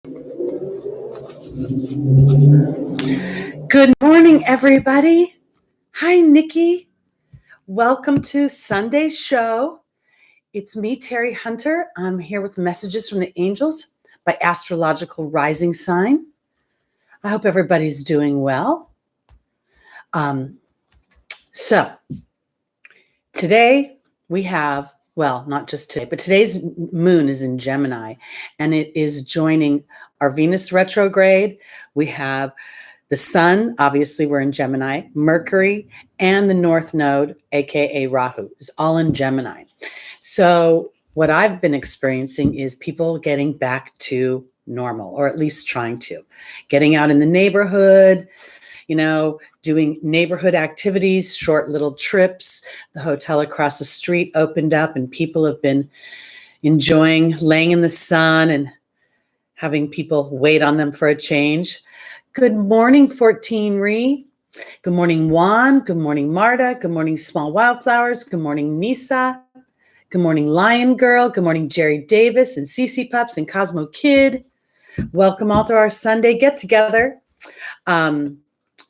Good morning, everybody. Hi, Nikki. Welcome to Sunday's show. It's me, Teri Hunter. I'm here with messages from the angels by astrological rising sign. I hope everybody's doing well. So today we have, well, not just today, but today's moon is in Gemini, and it is joining our Venus retrograde. We have the sun, obviously we're in Gemini, Mercury, and the North Node, aka Rahu, is all in Gemini. So what I've been experiencing is people getting back to normal, or at least trying to. Getting out in the neighborhood, doing neighborhood activities, short little trips. The hotel across the street opened up and people have been enjoying laying in the sun and having people wait on them for a change. Good morning, 14 Ree. Good morning, Juan. Good morning, Marta. Good morning, Small Wildflowers. Good morning, Nisa. Good morning, Lion Girl. Good morning, Jerry Davis and Cece Pups and Cosmo Kid. Welcome all to our Sunday get together.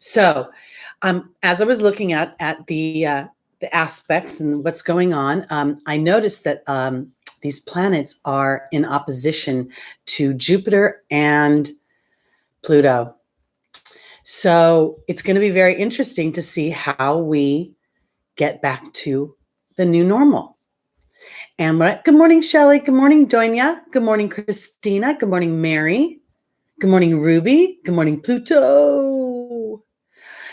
So, as I was looking at the aspects and what's going on, I noticed that these planets are in opposition to Jupiter and Pluto. So it's going to be very interesting to see how we get back to the new normal. And good morning, Shelley. Good morning, Doña. Good morning, Christina. Good morning, Mary. Good morning, Ruby. Good morning, Pluto.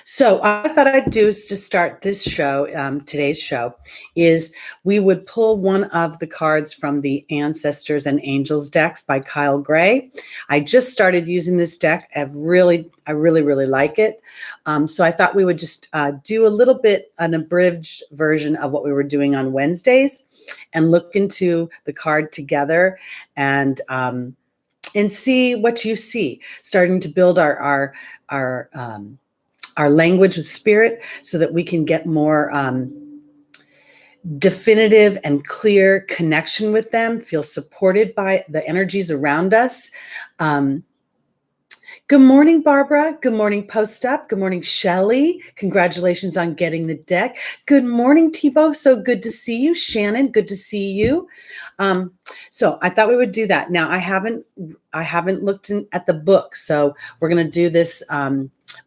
So I thought I'd do is to start this show, today's show, is we would pull one of the cards from the Ancestors and Angels decks by Kyle Gray. I just started using this deck. I really like it. So I thought we would just do a little bit, an abridged version of what we were doing on Wednesdays and look into the card together and see what you see, starting to build our language with spirit so that we can get more definitive and clear connection with them, feel supported by the energies around us. Good morning, Barbara. Good morning, Post Up. Good morning, Shelley. Congratulations on getting the deck. Good morning, Thibaut. So good to see you. Shannon, good to see you. So I thought we would do that. Now I haven't looked at the book, so we're going to do this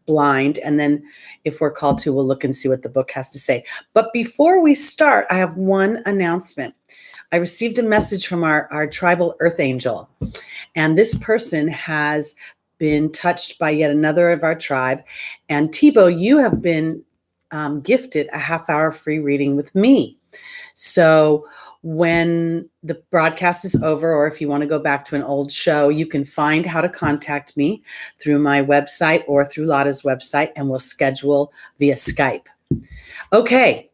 blind, and then if we're called to, we'll look and see what the book has to say. But before we start, I have one announcement. I received a message from our tribal earth angel, and this person has been touched by yet another of our tribe. And Thibaut, you have been gifted a half-hour free reading with me. So when the broadcast is over, or if you want to go back to an old show, you can find how to contact me through my website or through Lada's website, and we'll schedule via Skype. Okay.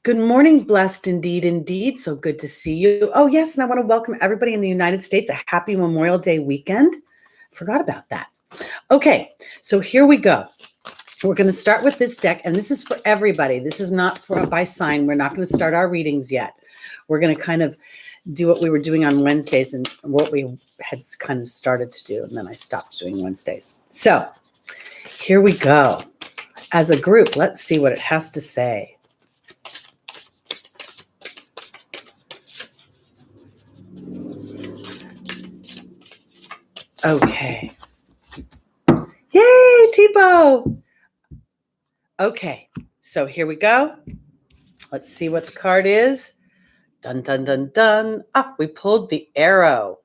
Good morning, blessed indeed. So good to see you. Oh, yes, and I want to welcome everybody in the United States. A happy Memorial Day weekend. Forgot about that. Okay, so here we go. We're going to start with this deck, and this is for everybody. This is not by sign. We're not going to start our readings yet. We're going to kind of do what we were doing on Wednesdays and what we had kind of started to do, and then I stopped doing Wednesdays. So here we go. As a group, let's see what it has to say. Okay. Yay, Thibaut! Okay, so here we go. Let's see what the card is. Dun, dun, dun, dun. We pulled the arrow.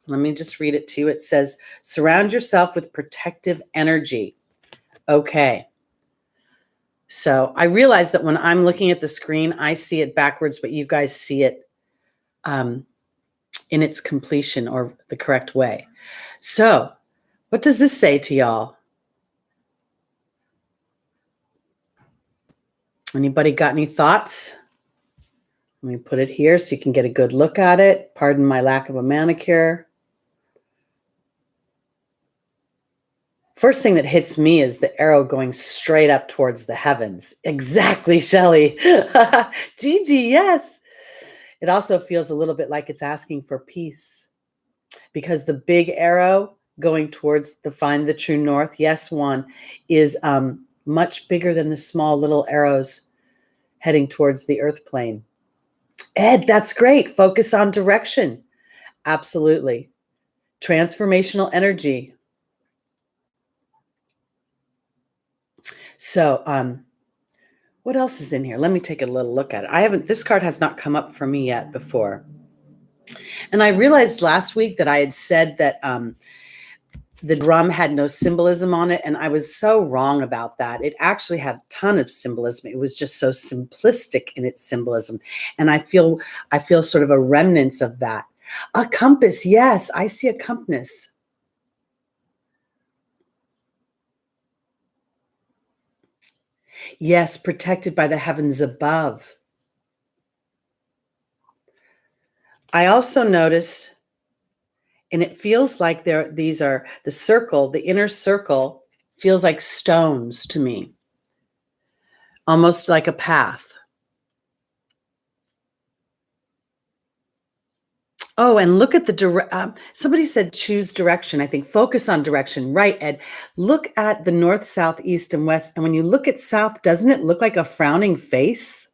Let me just read it to you. It says, surround yourself with protective energy. Okay. So I realize that when I'm looking at the screen, I see it backwards, but you guys see it in its completion or the correct way. So what does this say to y'all? Anybody got any thoughts? Let me put it here so you can get a good look at it. Pardon my lack of a manicure. First thing that hits me is the arrow going straight up towards the heavens. Exactly, Shelley. Gigi, yes. It also feels a little bit like it's asking for peace. because the big arrow going towards the find the true north, yes, Juan, is much bigger than the small little arrows heading towards the earth plane. Ed, that's great. Focus on direction. Absolutely. Transformational energy. So, what else is in here? Let me take a little look at it. This card has not come up for me yet before. And I realized last week that I had said that the drum had no symbolism on it, and I was so wrong about that. It actually had a ton of symbolism. It was just so simplistic in its symbolism, and I feel sort of a remnants of that. A compass, yes, I see a compass. Yes, protected by the heavens above. I also notice, and it feels like these are the circle, the inner circle feels like stones to me, almost like a path. Oh, and look at somebody said choose direction. I think focus on direction. Right, Ed. Look at the north, south, east, and west. And when you look at south, doesn't it look like a frowning face?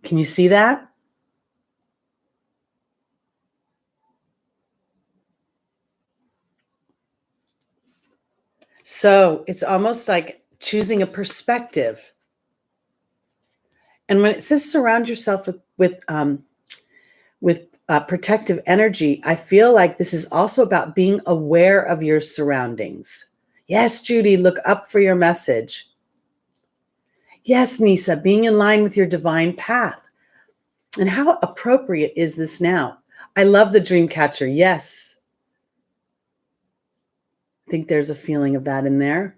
Can you see that? So it's almost like choosing a perspective. And when it says surround yourself with protective energy, I feel like this is also about being aware of your surroundings. Yes, Judy, look up for your message. Yes, Nisa, being in line with your divine path. And how appropriate is this now? I love the dream catcher. Yes. I think there's a feeling of that in there.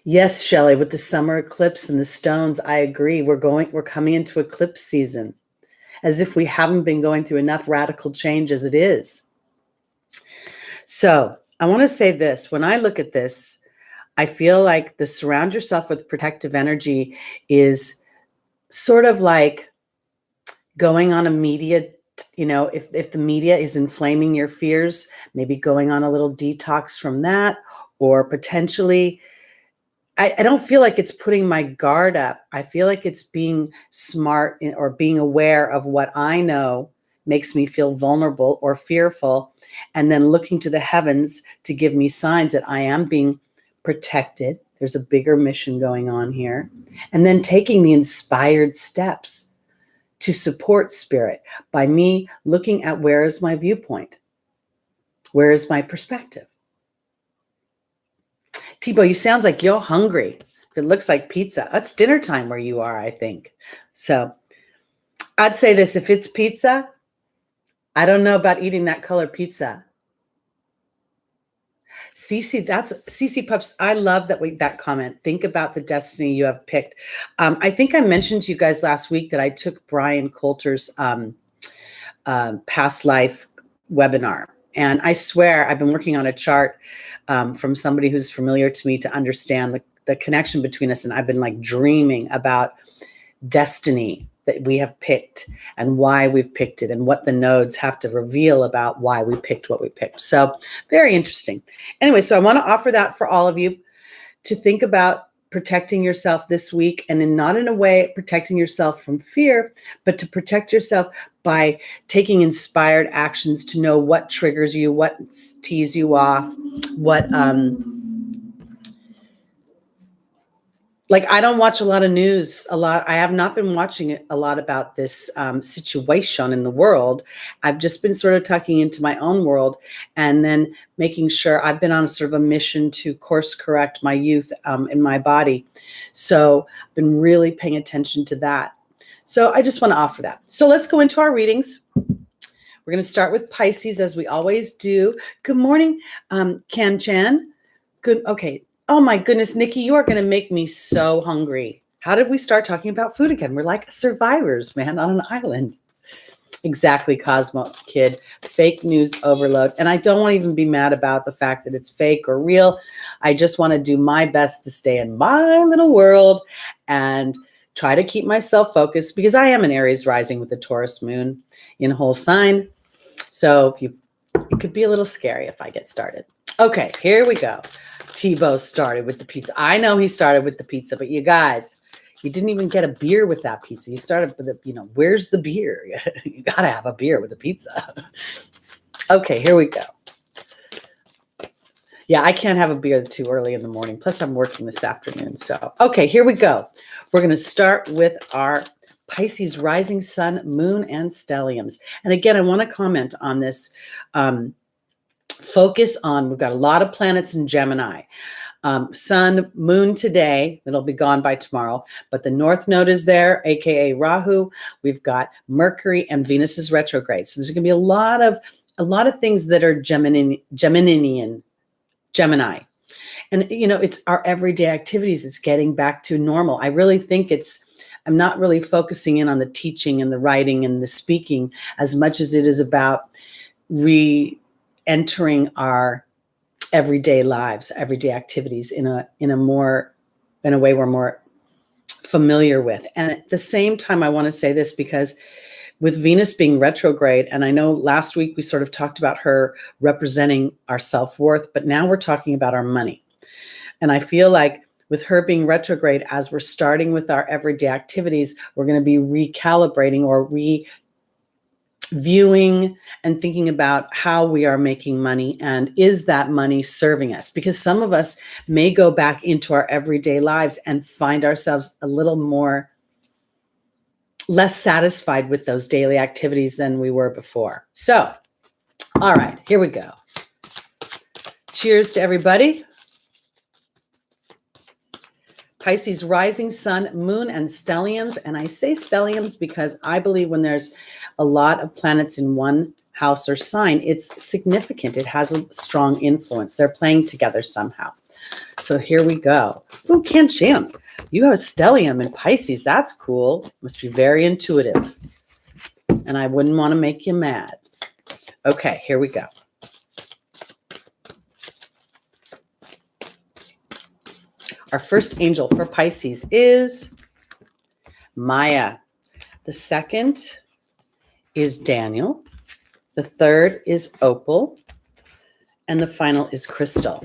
Yes, Shelley, with the summer eclipse and the stones, I agree. We're coming into eclipse season, as if we haven't been going through enough radical change as it is. So I want to say this. When I look at this, I feel like the surround yourself with protective energy is sort of like going on a media, if the media is inflaming your fears, maybe going on a little detox from that, or potentially, I don't feel like it's putting my guard up. I feel like it's being smart or being aware of what I know makes me feel vulnerable or fearful, and then looking to the heavens to give me signs that I am being protected. There's a bigger mission going on here. And then taking the inspired steps to support spirit by me looking at where is my viewpoint? Where is my perspective? Thibaut, you sounds like you're hungry. It looks like pizza. It's dinner time where you are, I think. So I'd say this, if it's pizza, I don't know about eating that color pizza. Cece Pups. I love that comment. Think about the destiny you have picked. I think I mentioned to you guys last week that I took Brian Coulter's past life webinar. And I swear I've been working on a chart from somebody who's familiar to me to understand the connection between us. And I've been like dreaming about destiny that we have picked and why we've picked it and what the nodes have to reveal about why we picked what we picked. So very interesting. Anyway, so I want to offer that for all of you to think about protecting yourself this week, and not in a way protecting yourself from fear, but to protect yourself by taking inspired actions to know what triggers you, what tees you off, what like I don't watch a lot of news, I have not been watching a lot about this situation in the world. I've just been sort of tucking into my own world and then making sure I've been on sort of a mission to course correct my youth in my body. So I've been really paying attention to that. So I just want to offer that. So let's go into our readings. We're going to start with Pisces as we always do. Good morning, Kan Chan. Good. Okay. Oh my goodness, Nikki, you are going to make me so hungry. How did we start talking about food again? We're like survivors, man, on an island. Exactly, Cosmo Kid. Fake news overload. And I don't want to even be mad about the fact that it's fake or real. I just want to do my best to stay in my little world and try to keep myself focused because I am an Aries rising with the Taurus moon in whole sign. So it could be a little scary if I get started. Okay, here we go. Tebow started with the pizza. I know he started with the pizza, but you guys, you didn't even get a beer with that pizza. You started with where's the beer? You got to have a beer with a pizza. Okay, here we go. Yeah, I can't have a beer too early in the morning. Plus, I'm working this afternoon. So, okay, here we go. We're going to start with our Pisces rising sun, moon, and stelliums. And again, I want to comment on this. Focus on, we've got a lot of planets in Gemini. Sun, moon today, it'll be gone by tomorrow, but the North Node is there, aka Rahu. We've got Mercury and Venus is retrograde. So there's going to be a lot of things that are Gemini. And, it's our everyday activities. It's getting back to normal. I really think I'm not really focusing in on the teaching and the writing and the speaking as much as it is about re-entering our everyday lives, everyday activities in a way we're more familiar with. And at the same time, I want to say this because with Venus being retrograde, and I know last week we sort of talked about her representing our self-worth, but now we're talking about our money. And I feel like with her being retrograde, as we're starting with our everyday activities, we're going to be recalibrating or viewing and thinking about how we are making money and is that money serving us? Because some of us may go back into our everyday lives and find ourselves a little less satisfied with those daily activities than we were before. So, all right, here we go. Cheers to everybody. Pisces rising sun, moon, and stelliums. And I say stelliums because I believe when there's a lot of planets in one house or sign, it's significant. It has a strong influence. They're playing together somehow. So here we go. Ooh, Ken Champ, you have a stellium in Pisces. That's cool. Must be very intuitive. And I wouldn't want to make you mad. Okay, here we go. Our first angel for Pisces is Maya. The second is Daniel. The third is Opal. And the final is Crystal.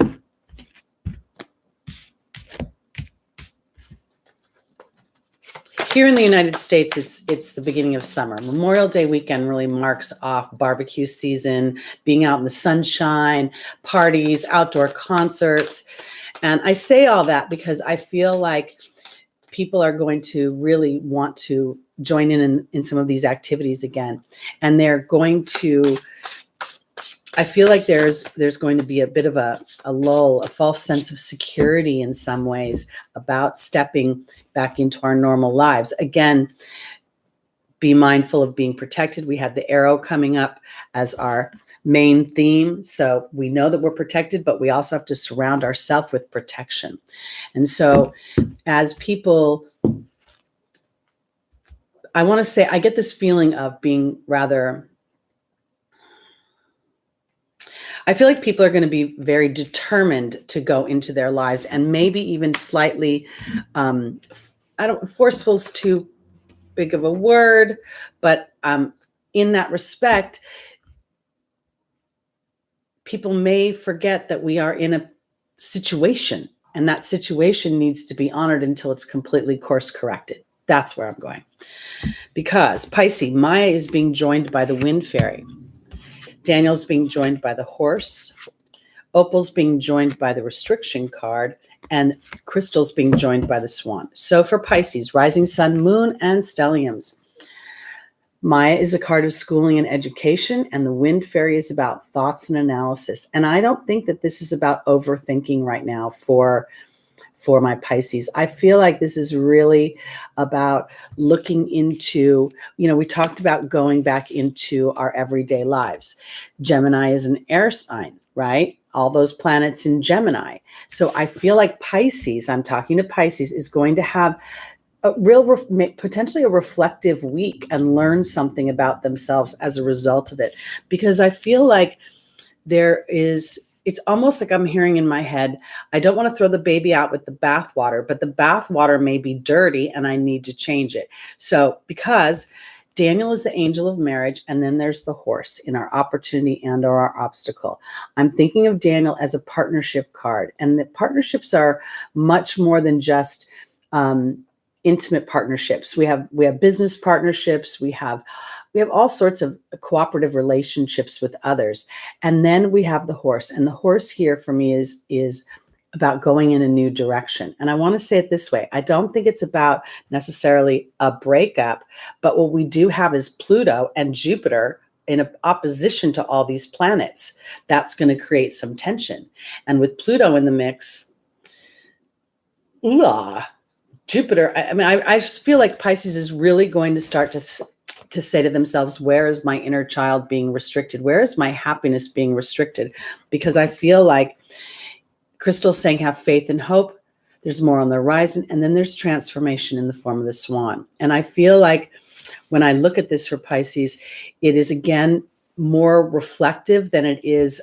Here in the United States, it's the beginning of summer. Memorial Day weekend really marks off barbecue season, being out in the sunshine, parties, outdoor concerts. And I say all that because I feel like people are going to really want to join in some of these activities again. And they're going to, I feel like there's going to be a bit of a lull, a false sense of security in some ways about stepping back into our normal lives. Again, be mindful of being protected. We had the arrow coming up as our main theme. So we know that we're protected, but we also have to surround ourselves with protection. And so as people, I want to say, I get this feeling of being rather, I feel like people are going to be very determined to go into their lives and maybe even slightly, forceful is too big of a word, but in that respect, people may forget that we are in a situation and that situation needs to be honored until it's completely course corrected. That's where I'm going. Because Pisces, Maya is being joined by the wind fairy. Daniel's being joined by the horse. Opal's being joined by the restriction card. And Crystal's being joined by the swan. So for Pisces, rising sun, moon, and stelliums. Maya is a card of schooling and education, and the wind fairy is about thoughts and analysis. And I don't think that this is about overthinking right now for my Pisces. I feel like this is really about looking into, we talked about going back into our everyday lives. Gemini is an air sign, right? All those planets in Gemini. So I feel like Pisces, I'm talking to Pisces, is going to have a real, potentially a reflective week and learn something about themselves as a result of it. Because I feel like there is it's almost like I'm hearing in my head, I don't want to throw the baby out with the bathwater, but the bathwater may be dirty and I need to change it. So because Daniel is the angel of marriage, and then there's the horse in our opportunity and or our obstacle. I'm thinking of Daniel as a partnership card, and the partnerships are much more than just intimate partnerships. We have business partnerships. We have all sorts of cooperative relationships with others, and then we have the horse. And the horse here for me is about going in a new direction. And I want to say it this way. I don't think it's about necessarily a breakup, but what we do have is Pluto and Jupiter in opposition to all these planets. That's going to create some tension. And with Pluto in the mix, Jupiter, I just feel like Pisces is really going to start to say to themselves, where is my inner child being restricted? Where is my happiness being restricted? Because I feel like Crystal's saying have faith and hope. There's more on the horizon. And then there's transformation in the form of the swan. And I feel like when I look at this for Pisces, it is, again, more reflective than it is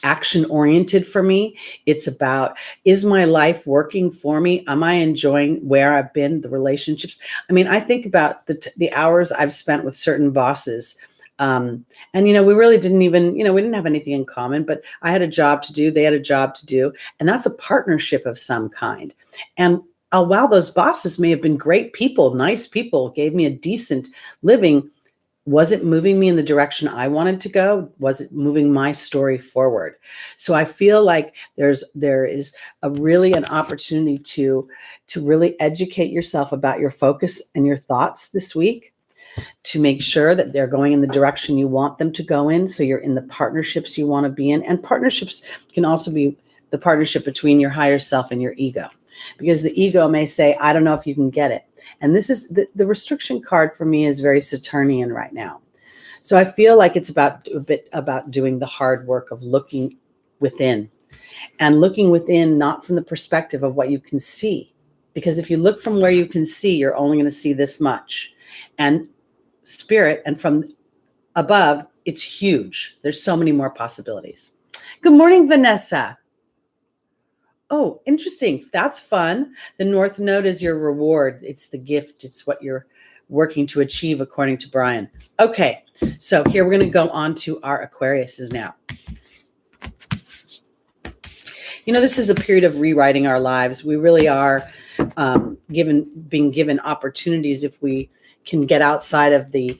action oriented for me. It's about, is my life working for me? Am I enjoying where I've been, the relationships? I mean, I think about the hours I've spent with certain bosses. And, we really didn't even, we didn't have anything in common, but I had a job to do. They had a job to do. And that's a partnership of some kind. And while those bosses may have been great people, nice people, gave me a decent living, was it moving me in the direction I wanted to go? Was it moving my story forward? So I feel like there is really an opportunity to really educate yourself about your focus and your thoughts this week, to make sure that they're going in the direction you want them to go in. So you're in the partnerships you want to be in. And partnerships can also be the partnership between your higher self and your ego, because the ego may say, I don't know if you can get it. And this is the restriction card for me is very Saturnian right now. So I feel like it's a bit about doing the hard work of looking within, and looking within, not from the perspective of what you can see, because if you look from where you can see, you're only going to see this much. And spirit, and from above, it's huge. There's so many more possibilities. Good morning, Vanessa. Oh, interesting. That's fun. The North Node is your reward. It's the gift. It's what you're working to achieve, according to Brian. Okay, so here we're going to go on to our Aquariuses now. This is a period of rewriting our lives. We really are being given opportunities if we can get outside of the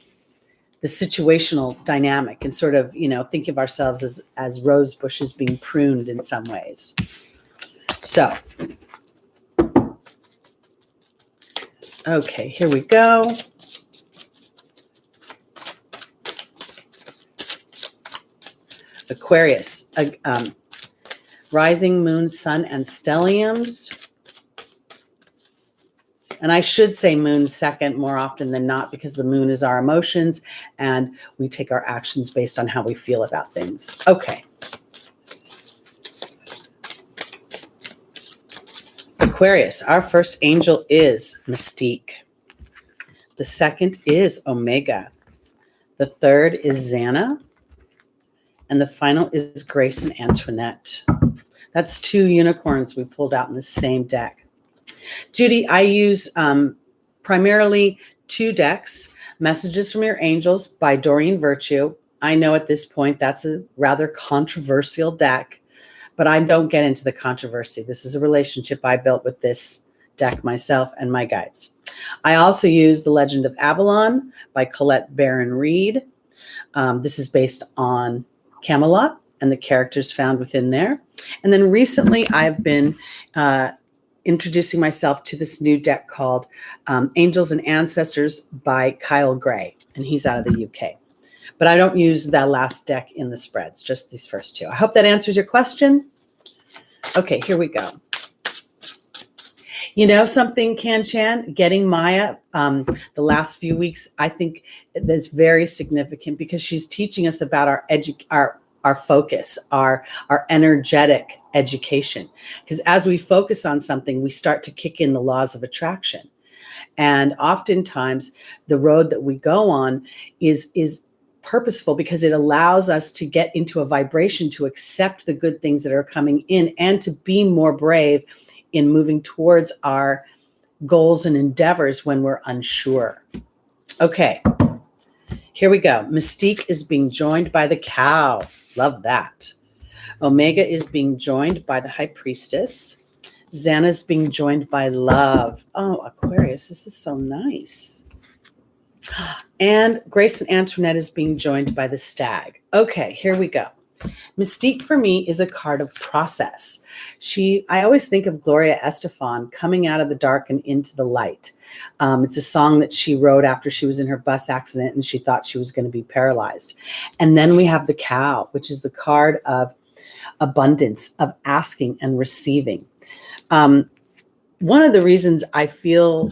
situational dynamic and sort of, think of ourselves as rose bushes being pruned in some ways. So, okay, here we go. Aquarius, rising, moon, sun, and stelliums. And I should say moon second more often than not, because the moon is our emotions and we take our actions based on how we feel about things. Okay. Aquarius, our first angel is Mystique. The second is Omega. The third is Xana. And the final is Grace and Antoinette. That's two unicorns we pulled out in the same deck. Judy, I use primarily two decks, Messages from Your Angels by Doreen Virtue. I know at this point that's a rather controversial deck, but I don't get into the controversy. This is a relationship I built with this deck myself and my guides. I also use The Legend of Avalon by Colette Baron Reed. This is based on Camelot and the characters found within there. And then recently I've been introducing myself to this new deck called Angels and Ancestors by Kyle Gray, and he's out of the UK. But I don't use that last deck in the spreads, just these first two. I hope that answers your question. Okay, here we go. Something, Kan-Chan, getting Maya the last few weeks, I think is very significant, because she's teaching us about our focus, our energetic education. Because as we focus on something, we start to kick in the laws of attraction. And oftentimes the road that we go on is purposeful because it allows us to get into a vibration to accept the good things that are coming in and to be more brave in moving towards our goals and endeavors when we're unsure. Okay, here we go. Mystique is being joined by the cow. Love that. Omega is being joined by the high priestess. Xana is being joined by love. Oh, Aquarius, this is so nice. And Grace and Antoinette is being joined by the stag. Okay, here we go. Mystique for me is a card of process. I always think of Gloria Estefan coming out of the dark and into the light. It's a song that she wrote after she was in her bus accident and she thought she was going to be paralyzed. And then we have the cow, which is the card of abundance, of asking and receiving. One of the reasons I feel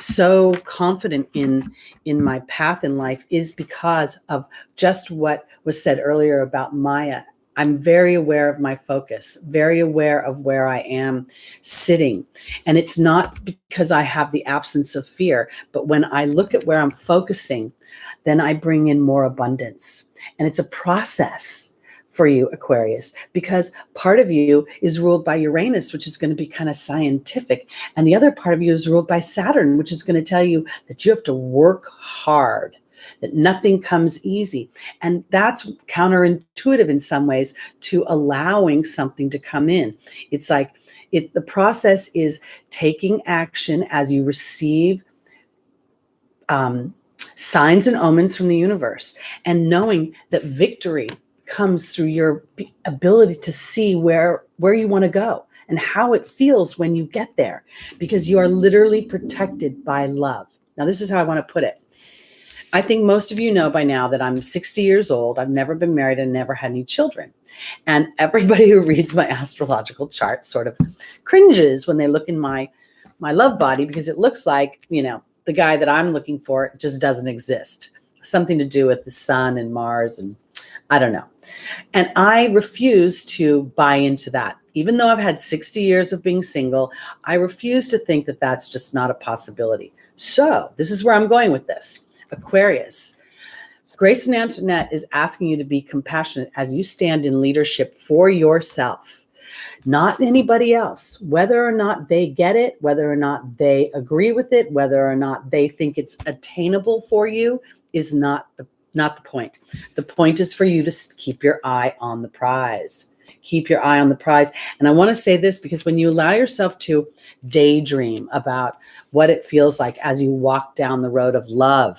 so confident in my path in life is because of just what was said earlier about Maya. I'm very aware of my focus, very aware of where I am sitting. And it's not because I have the absence of fear, but when I look at where I'm focusing, then I bring in more abundance. And it's a process for you, Aquarius, because part of you is ruled by Uranus, which is going to be kind of scientific. And the other part of you is ruled by Saturn, which is going to tell you that you have to work hard, that nothing comes easy. And that's counterintuitive in some ways to allowing something to come in. It's like the process is taking action as you receive signs and omens from the universe and knowing that victory comes through your ability to see where you want to go and how it feels when you get there, because you are literally protected by love. Now, this is how I want to put it. I think most of you know by now that I'm 60 years old. I've never been married and never had any children. And everybody who reads my astrological chart sort of cringes when they look in my love body, because it looks like, the guy that I'm looking for just doesn't exist. Something to do with the sun and Mars and I don't know. And I refuse to buy into that. Even though I've had 60 years of being single, I refuse to think that that's just not a possibility. So this is where I'm going with this. Aquarius, Grace and Antoinette is asking you to be compassionate as you stand in leadership for yourself, not anybody else. Whether or not they get it, whether or not they agree with it, whether or not they think it's attainable for you is not the point. The point is for you to keep your eye on the prize. Keep your eye on the prize. And I want to say this because when you allow yourself to daydream about what it feels like as you walk down the road of love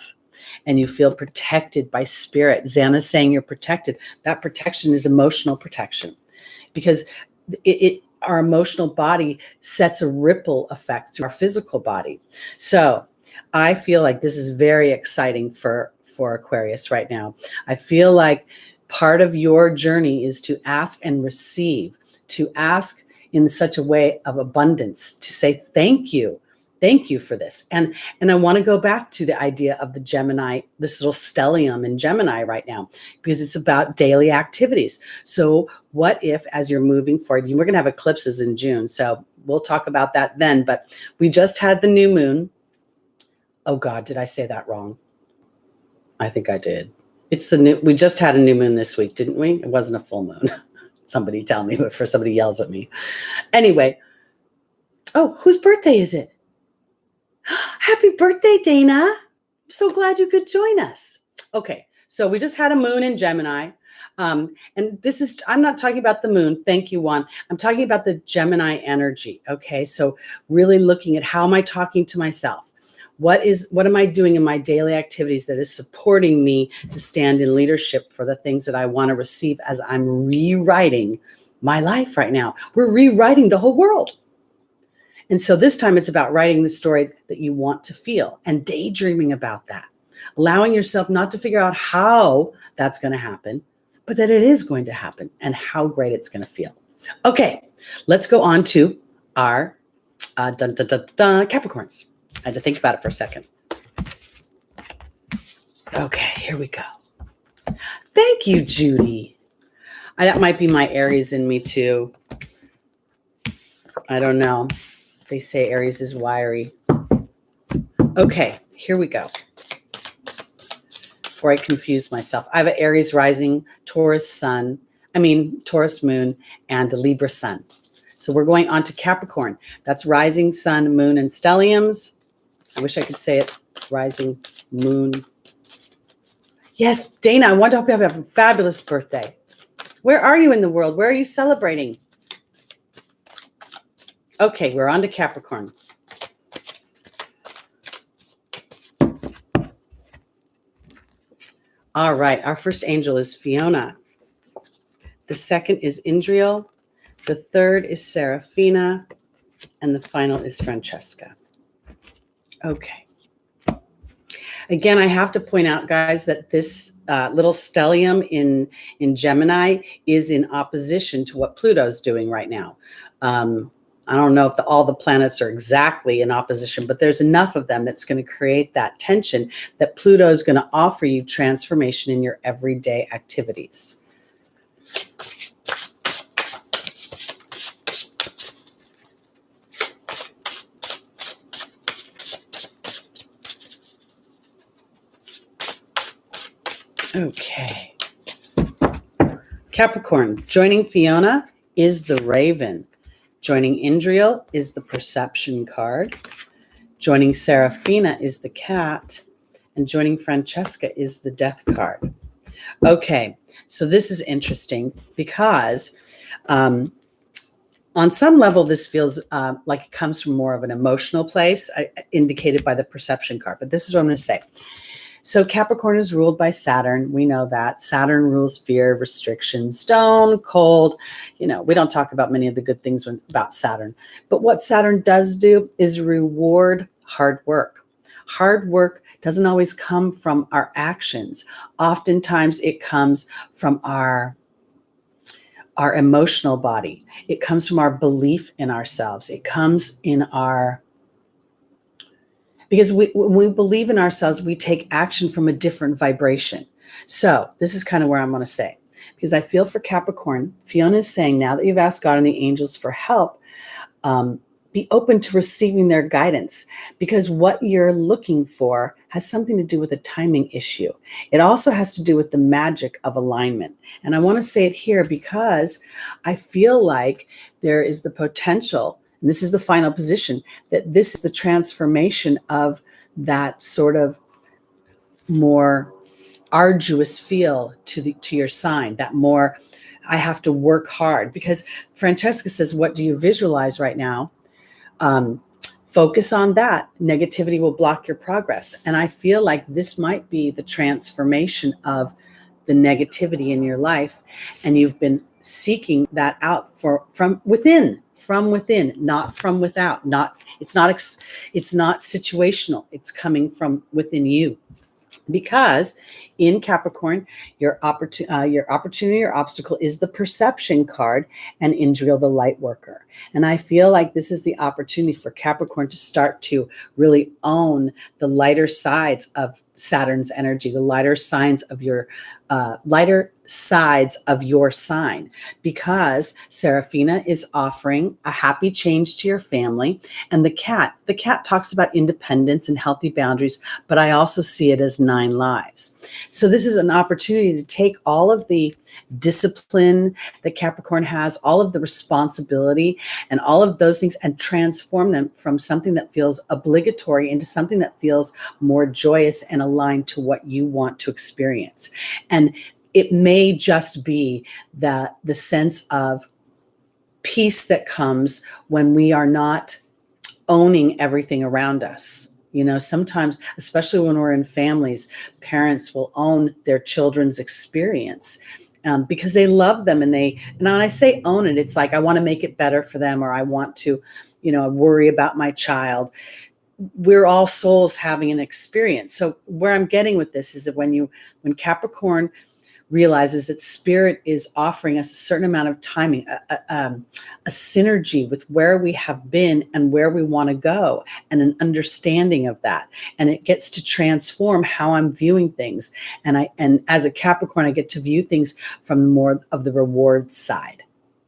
and you feel protected by spirit, Xana's saying you're protected. That protection is emotional protection, because our emotional body sets a ripple effect through our physical body. So I feel like this is very exciting for Aquarius right now. I feel like part of your journey is to ask and receive, to ask in such a way of abundance, to say thank you for this. And I want to go back to the idea of the Gemini, this little stellium in Gemini right now, because it's about daily activities. So what if, as you're moving forward, we're going to have eclipses in June, so we'll talk about that then, but we just had the new moon. Oh God, did I say that wrong? I think I did. We just had a new moon this week, didn't we? It wasn't a full moon. Somebody tell me before somebody yells at me. Anyway. Oh, whose birthday is it? Happy birthday, Dana. I'm so glad you could join us. Okay. So we just had a moon in Gemini. And I'm not talking about the moon. Thank you, Juan. I'm talking about the Gemini energy. Okay. So really looking at how am I talking to myself? What am I doing in my daily activities that is supporting me to stand in leadership for the things that I want to receive as I'm rewriting my life right now? We're rewriting the whole world. And so this time it's about writing the story that you want to feel and daydreaming about that, allowing yourself not to figure out how that's going to happen, but that it is going to happen and how great it's going to feel. Okay, let's go on to our Capricorns. I had to think about it for a second. Okay, here we go. Thank you, Judy. That might be my Aries in me too. I don't know. They say Aries is wiry. Okay, here we go. before I confuse myself. I have an Aries rising, Taurus moon, and a Libra sun. So we're going on to Capricorn. That's rising, sun, moon, and stelliums. I wish I could say it. Rising, moon. Yes, Dana, I want to hope you have a fabulous birthday. Where are you in the world? Where are you celebrating? Okay, we're on to Capricorn. All right, our first angel is Fiona. The second is Indriel. The third is Serafina. And the final is Francesca. Okay. Again, I have to point out, guys, that this little stellium in Gemini is in opposition to what Pluto's doing right now. I don't know if all the planets are exactly in opposition, but there's enough of them that's going to create that tension that Pluto is going to offer you transformation in your everyday activities. Okay. Capricorn, joining Fiona is the Raven. Joining Indriel is the Perception card. Joining Serafina is the Cat. And joining Francesca is the Death card. Okay, so this is interesting because on some level, this feels like it comes from more of an emotional place, indicated by the Perception card. But this is what I'm going to say. So Capricorn is ruled by Saturn. We know that. Saturn rules fear, restriction, stone, cold. We don't talk about many of the good things about Saturn. But what Saturn does do is reward hard work. Hard work doesn't always come from our actions. Oftentimes it comes from our emotional body. It comes from our belief in ourselves. It comes in because when we believe in ourselves, we take action from a different vibration. So this is kind of where I'm going to say, because I feel for Capricorn, Fiona is saying, now that you've asked God and the angels for help, be open to receiving their guidance, because what you're looking for has something to do with a timing issue. It also has to do with the magic of alignment. And I want to say it here because I feel like there is the potential, and this is the final position, that this is the transformation of that sort of more arduous feel to your sign, that more I have to work hard. Because Francesca says, what do you visualize right now? Focus on that. Negativity will block your progress. And I feel like this might be the transformation of the negativity in your life. And you've been seeking that out from within, not from without. It's not situational. It's coming from within you. Because in Capricorn, your opportunity or obstacle is the Perception card, and Indriel, the light worker. And I feel like this is the opportunity for Capricorn to start to really own the lighter sides of Saturn's energy, the lighter sides of your sign, because Serafina is offering a happy change to your family. And the cat talks about independence and healthy boundaries, but I also see it as 9 lives. So this is an opportunity to take all of the discipline that Capricorn has, all of the responsibility and all of those things, and transform them from something that feels obligatory into something that feels more joyous and aligned to what you want to experience. And it may just be the sense of peace that comes when we are not owning everything around us. Sometimes, especially when we're in families, parents will own their children's experience because they love them. And when I say own it, it's like, I want to make it better for them, or I want to, worry about my child. We're all souls having an experience. So where I'm getting with this is that when Capricorn realizes that spirit is offering us a certain amount of timing, a synergy with where we have been and where we want to go, and an understanding of that. And it gets to transform how I'm viewing things. And as a Capricorn, I get to view things from more of the reward side.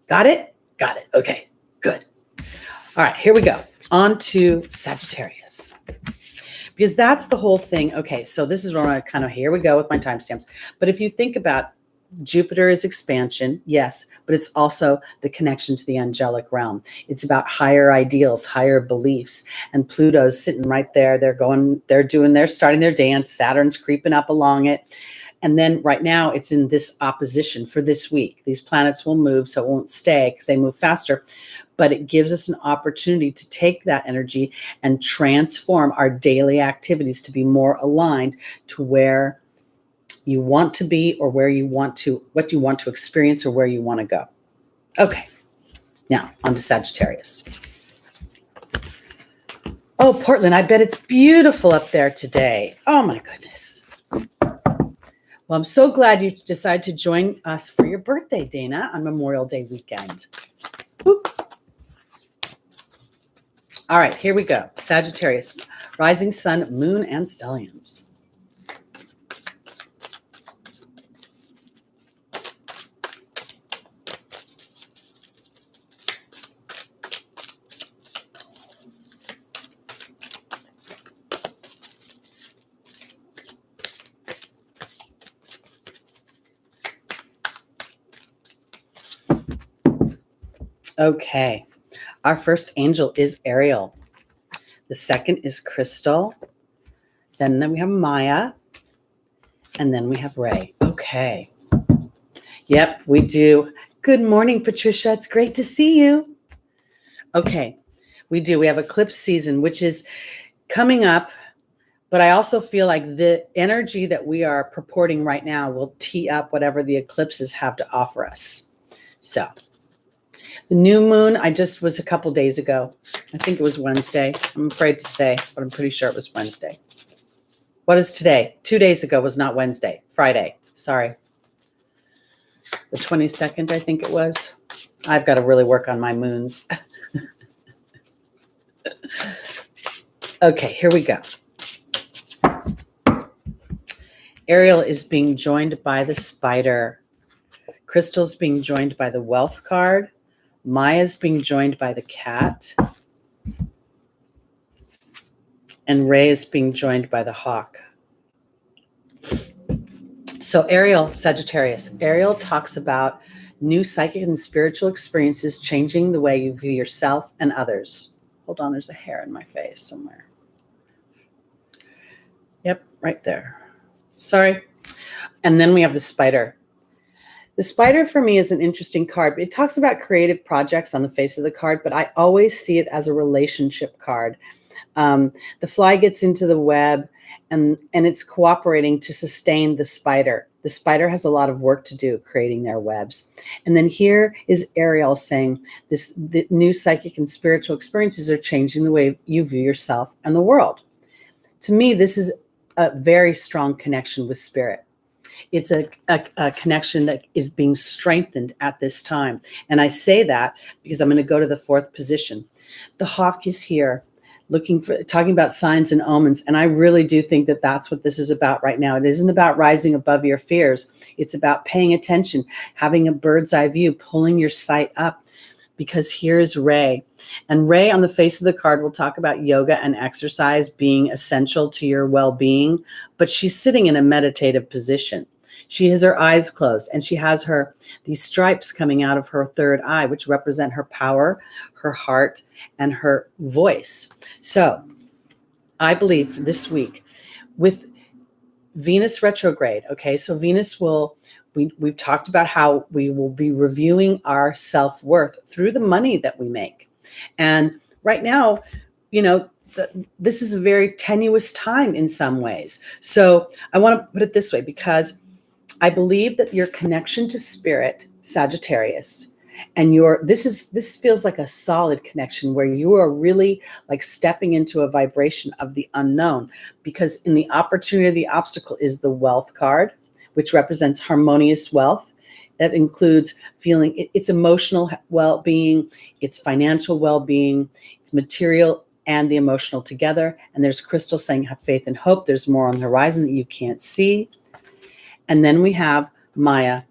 Got it? Got it. Okay, good. All right, here we go. On to Sagittarius. because that's the whole thing. Okay, so this is where I kind of, here we go with my timestamps. But if you think about Jupiter is expansion, yes, but it's also the connection to the angelic realm. It's about higher ideals, higher beliefs. And Pluto's sitting right there. They're starting their dance. Saturn's creeping up along it. And then right now it's in this opposition for this week. These planets will move, so it won't stay because they move faster. But it gives us an opportunity to take that energy and transform our daily activities to be more aligned to where you want to be, or what you want to experience, or where you want to go. Okay, now on to Sagittarius. Oh, Portland, I bet it's beautiful up there today. Oh my goodness. Well, I'm so glad you decided to join us for your birthday, Dana, on Memorial Day weekend. Whoop. All right, here we go. Sagittarius, rising sun, moon, and stelliums. Okay, our first angel is Ariel. The second is Crystal. Then we have Maya. And then we have Ray. Okay. Yep, we do. Good morning, Patricia. It's great to see you. Okay, we do. We have eclipse season, which is coming up. But I also feel like the energy that we are purporting right now will tee up whatever the eclipses have to offer us. So the new moon, was a couple days ago. I think it was Wednesday. I'm afraid to say, but I'm pretty sure it was Wednesday. What is today? 2 days ago was not Wednesday. Friday. Sorry. The 22nd, I think it was. I've got to really work on my moons. Okay, here we go. Ariel is being joined by the spider. Crystal's being joined by the wealth card. Maya's being joined by the cat. And Ray is being joined by the hawk. So Ariel, Sagittarius, Ariel talks about new psychic and spiritual experiences changing the way you view yourself and others. Hold on, there's a hair in my face somewhere. Yep, right there. Sorry. And then we have the spider. The spider for me is an interesting card. It talks about creative projects on the face of the card, but I always see it as a relationship card. The fly gets into the web and it's cooperating to sustain the spider. The spider has a lot of work to do creating their webs. And then here is Ariel saying the new psychic and spiritual experiences are changing the way you view yourself and the world. To me, this is a very strong connection with spirit. It's a connection that is being strengthened at this time. And I say that because I'm going to go to the fourth position. The hawk is here talking about signs and omens. And I really do think that that's what this is about right now. It isn't about rising above your fears. It's about paying attention, having a bird's eye view, pulling your sight up, because here's Ray. And Ray on the face of the card will talk about yoga and exercise being essential to your well-being, but she's sitting in a meditative position. She has her eyes closed and she has these stripes coming out of her third eye, which represent her power, her heart, and her voice. So I believe this week with Venus retrograde, okay, so Venus we've talked about how we will be reviewing our self-worth through the money that we make. And right now, this is a very tenuous time in some ways. So I want to put it this way, because I believe that your connection to spirit, Sagittarius, and this feels like a solid connection where you are really like stepping into a vibration of the unknown, because in the opportunity, the obstacle is the wealth card, which represents harmonious wealth. That includes feeling it's emotional well-being, it's financial well-being, it's material and the emotional together. And there's Crystal saying, have faith and hope. There's more on the horizon that you can't see. And then we have Maya.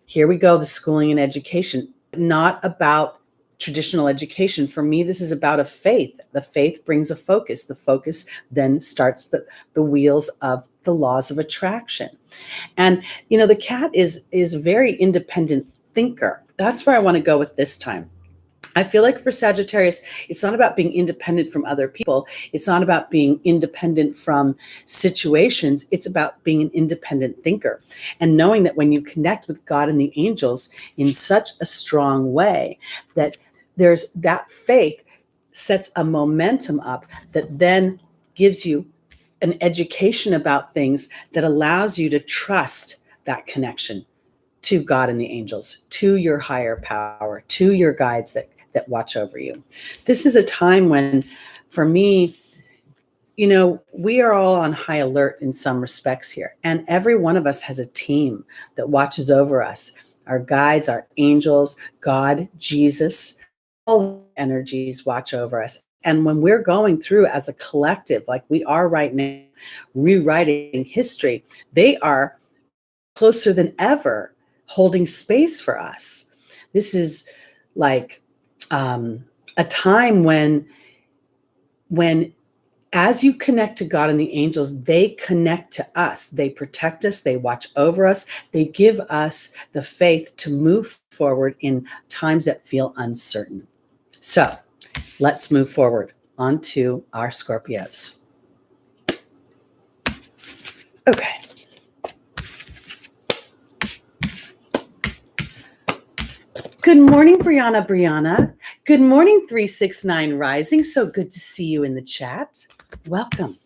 Here we go, the schooling and education. Not about traditional education. For me, this is about a faith. The faith brings a focus. The focus then starts the wheels of the laws of attraction. And, the cat is a very independent thinker. That's where I want to go with this time. I feel like for Sagittarius, it's not about being independent from other people. It's not about being independent from situations. It's about being an independent thinker and knowing that when you connect with God and the angels in such a strong way, that there's that faith sets a momentum up that then gives you an education about things that allows you to trust that connection to God and the angels, to your higher power, to your guides that watch over you. This is a time when, for me, we are all on high alert in some respects here. And every one of us has a team that watches over us. Our guides, our angels, God, Jesus, all energies watch over us. And when we're going through as a collective, like we are right now, rewriting history, they are closer than ever holding space for us. This is like a time when as you connect to God and the angels, they connect to us. They protect us. They watch over us. They give us the faith to move forward in times that feel uncertain. So let's move forward onto our Scorpios. Okay. Good morning, Brianna. Good morning, 369 Rising. So good to see you in the chat. Welcome.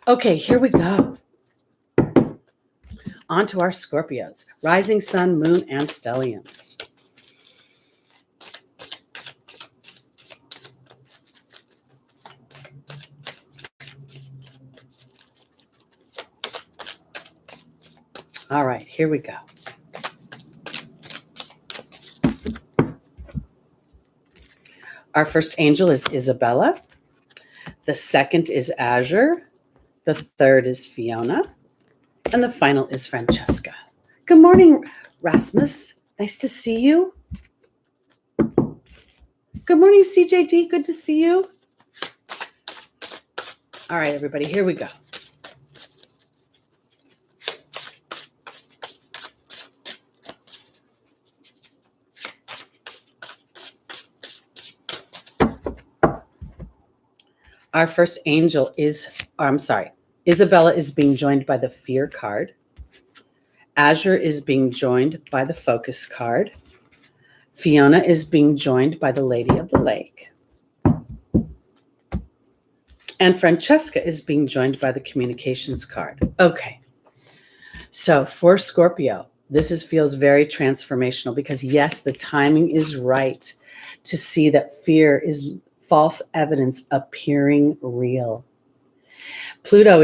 Okay, here we go. On to our Scorpios, rising sun, moon, and stelliums. All right, here we go. Our first angel is Isabella. The second is Azure. The third is Fiona. And the final is Francesca. Good morning, Rasmus. Nice to see you. Good morning, CJD. Good to see you. All right, everybody, here we go. Our first angel is, Isabella is being joined by the Fear card. Azure is being joined by the Focus card. Fiona is being joined by the Lady of the Lake. And Francesca is being joined by the Communications card. Okay. So for Scorpio, this feels very transformational because, yes, the timing is right to see that fear is false evidence appearing real. Pluto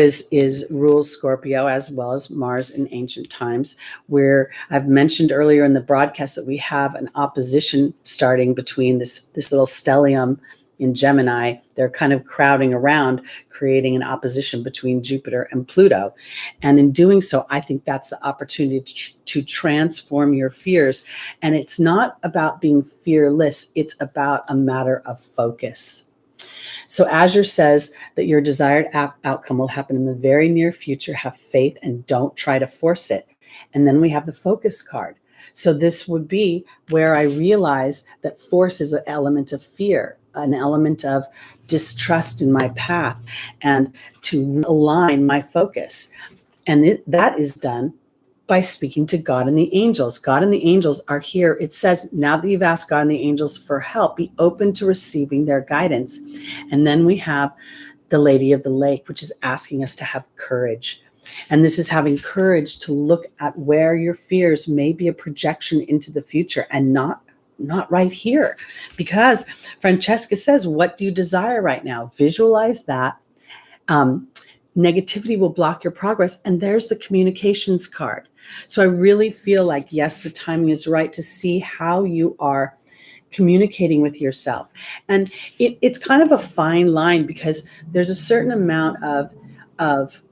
rules Scorpio as well as Mars in ancient times, where I've mentioned earlier in the broadcast that we have an opposition starting between this little stellium in Gemini. They're kind of crowding around, creating an opposition between Jupiter and Pluto. And in doing so, I think that's the opportunity to transform your fears. And it's not about being fearless. It's about a matter of focus. So Azure says that your desired outcome will happen in the very near future. Have faith and don't try to force it. And then we have the Focus card. So this would be where I realize that force is an element of fear, an element of distrust in my path, and to align my focus. And that is done by speaking to God and the angels. God and the angels are here. It says, now that you've asked God and the angels for help, be open to receiving their guidance. And then we have the Lady of the Lake, which is asking us to have courage. And this is having courage to look at where your fears may be a projection into the future and not right here. Because Francesca says, what do you desire right now? Visualize that. Negativity will block your progress. And there's the Communications card. So I really feel like, yes, the timing is right to see how you are communicating with yourself. And it's kind of a fine line because there's a certain amount of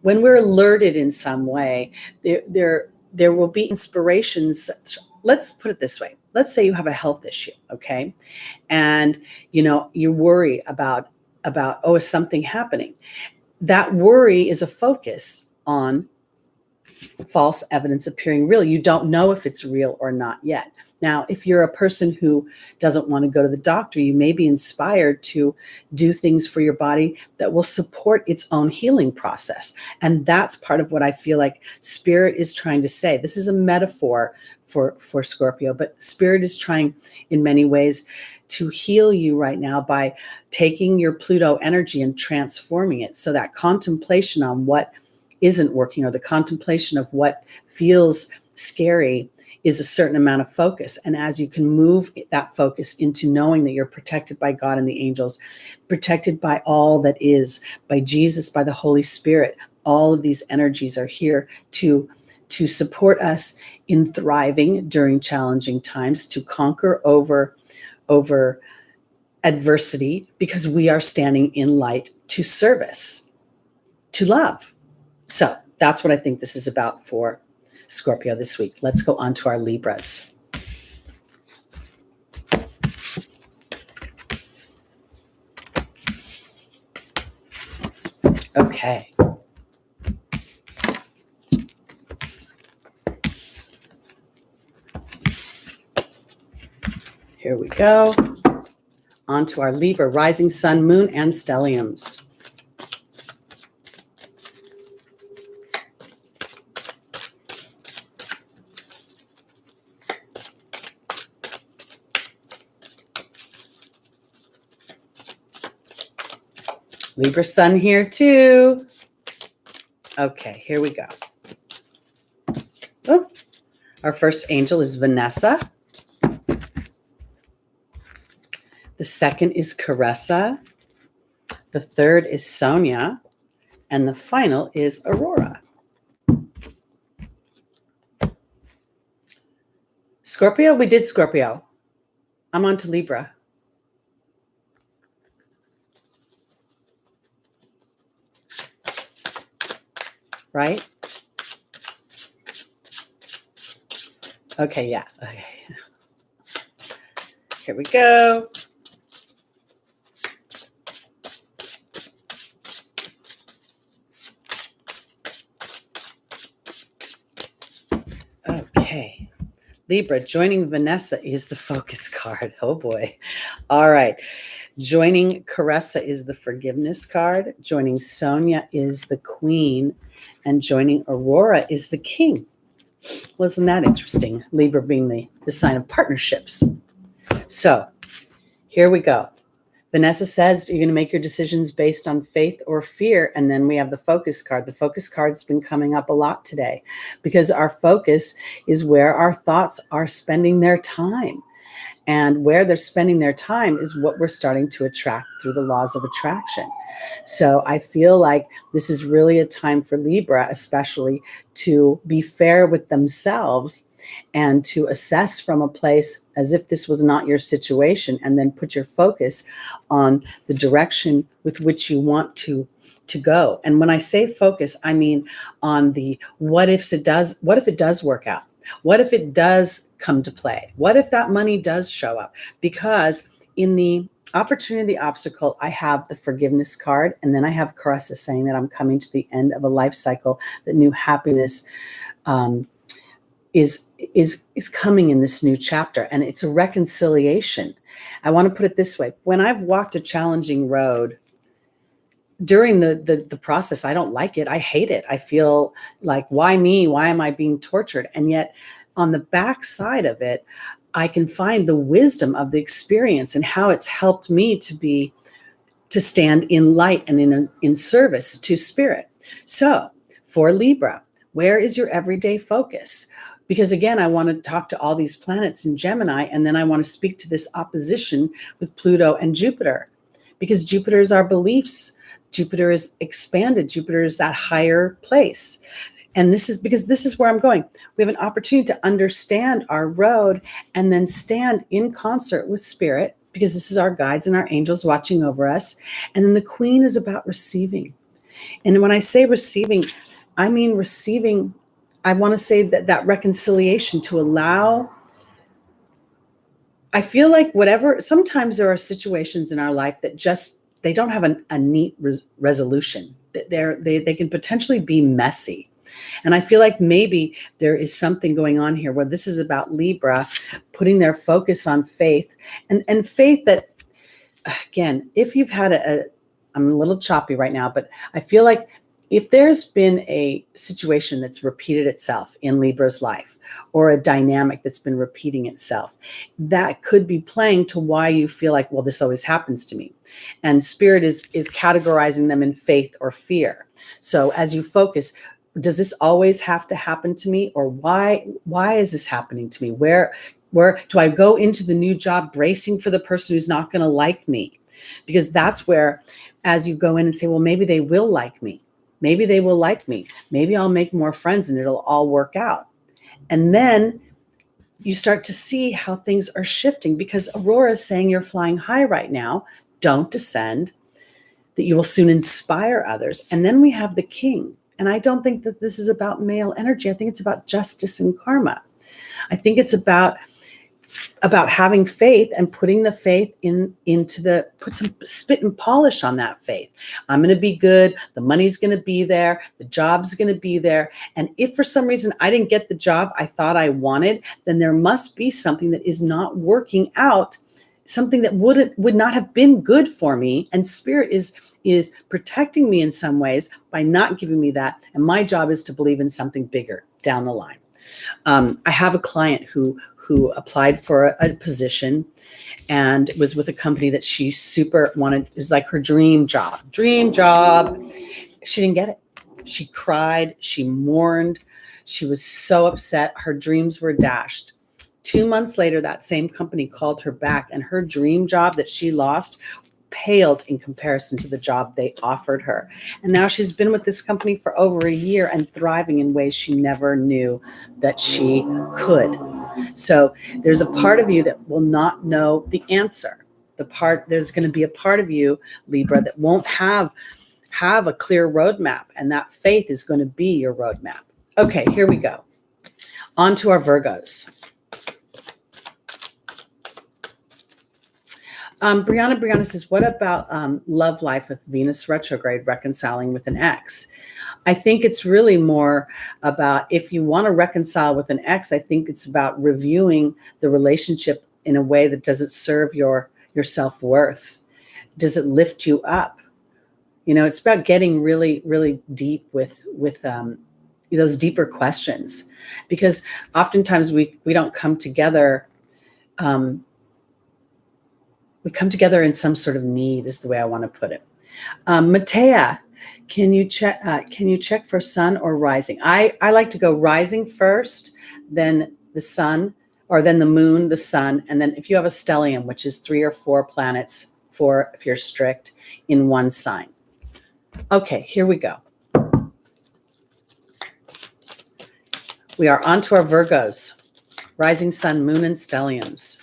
when we're alerted in some way, there will be inspirations let's put it this way. Let's say you have a health issue, okay? And, you worry about, oh, is something happening? That worry is a focus on false evidence appearing real. You don't know if it's real or not yet. Now, if you're a person who doesn't want to go to the doctor, you may be inspired to do things for your body that will support its own healing process. And that's part of what I feel like Spirit is trying to say. This is a metaphor for Scorpio, but Spirit is trying in many ways to heal you right now by taking your Pluto energy and transforming it. So that contemplation on what isn't working, or the contemplation of what feels scary, is a certain amount of focus. And as you can move that focus into knowing that you're protected by God and the angels, protected by all that is, by Jesus, by the Holy Spirit, all of these energies are here to support us in thriving during challenging times, to conquer over adversity, because we are standing in light, to service, to love. So that's what I think this is about for Scorpio this week. Let's go on to our Libras. Okay. Here we go. On to our Libra, rising sun, moon, and stelliums. Libra sun here too. Okay, here we go. Oh, our first angel is Vanessa. The second is Caressa. The third is Sonia. And the final is Aurora. Scorpio, we did Scorpio. I'm on to Libra. Right? Okay, yeah. Okay. Here we go. Okay. Libra, joining Vanessa is the focus card. Oh boy. All right. Joining Caressa is the forgiveness card. Joining Sonia is the queen. And joining Aurora is the king. Wasn't that interesting? Libra being the sign of partnerships. So here we go. Vanessa says you're going to make your decisions based on faith or fear. And then we have the focus card. The focus card's been coming up a lot today because our focus is where our thoughts are spending their time. And where they're spending their time is what we're starting to attract through the laws of attraction. So I feel like this is really a time for Libra, especially, to be fair with themselves and to assess from a place as if this was not your situation, and then put your focus on the direction with which you want to go. And when I say focus, I mean on the what if it does work out? What if it does come to play? What if that money does show up? Because in the opportunity, the obstacle, I have the forgiveness card, and then I have Caressa saying that I'm coming to the end of a life cycle, that new happiness is coming in this new chapter, and it's a reconciliation. I want to put it this way. When I've walked a challenging road, during the process, I don't like it. I hate it. I feel like, why me? Why am I being tortured? And yet on the back side of it, I can find the wisdom of the experience and how it's helped me to stand in light and in service to spirit. So for Libra, where is your everyday focus? Because again, I want to talk to all these planets in Gemini, and then I want to speak to this opposition with Pluto and Jupiter, because Jupiter is our beliefs. Jupiter is expanded. Jupiter is that higher place. And this is where I'm going. We have an opportunity to understand our road and then stand in concert with spirit, because this is our guides and our angels watching over us. And then the queen is about receiving. And when I say receiving, I mean receiving. I want to say that reconciliation, to allow I feel like sometimes there are situations in our life that they don't have a neat resolution. They can potentially be messy. And I feel like maybe there is something going on here where this is about Libra putting their focus on faith and faith that, again, if you've had I'm a little choppy right now, but I feel like if there's been a situation that's repeated itself in Libra's life, or a dynamic that's been repeating itself, that could be playing to why you feel like, well, this always happens to me. And Spirit is categorizing them in faith or fear. So as you focus, does this always have to happen to me? Or why is this happening to me? Where do I go into the new job bracing for the person who's not going to like me? Because that's where, as you go in and say, well, maybe they will like me. Maybe they will like me. Maybe I'll make more friends and it'll all work out. And then you start to see how things are shifting, because Aurora is saying you're flying high right now. Don't descend, that you will soon inspire others. And then we have the King. And I don't think that this is about male energy. I think it's about justice and karma. I think it's about having faith and putting the faith put some spit and polish on that faith. I'm going to be good. The money's going to be there. The job's going to be there. And if for some reason I didn't get the job I thought I wanted, then there must be something that is not working out, something that would not have been good for me. And Spirit is protecting me in some ways by not giving me that. And my job is to believe in something bigger down the line. I have a client who applied for a position and was with a company that she super wanted. It was like her dream job. She didn't get it. She cried. She mourned. She was so upset. Her dreams were dashed. 2 months later, that same company called her back, and her dream job that she lost paled in comparison to the job they offered her. And now she's been with this company for over a year and thriving in ways she never knew that she could. So there's a part of you that will not know the answer. There's going to be a part of you, Libra, that won't have a clear roadmap, and that faith is going to be your roadmap. Okay, here we go. On to our Virgos. Brianna says, what about love life with Venus retrograde reconciling with an ex? I think it's really more about, if you want to reconcile with an ex, I think it's about reviewing the relationship in a way that doesn't serve your self-worth. Does it lift you up? It's about getting really, really deep with those deeper questions, because oftentimes we don't come together. We come together in some sort of need, is the way I want to put it. Matea, can you check for sun or rising? I like to go rising first, then the sun, or then the moon, the sun, and then if you have a stellium, which is 3 or 4 planets, 4 if you're strict, in one sign. Okay, here we go. We are on to our Virgos. Rising sun, moon, and stelliums.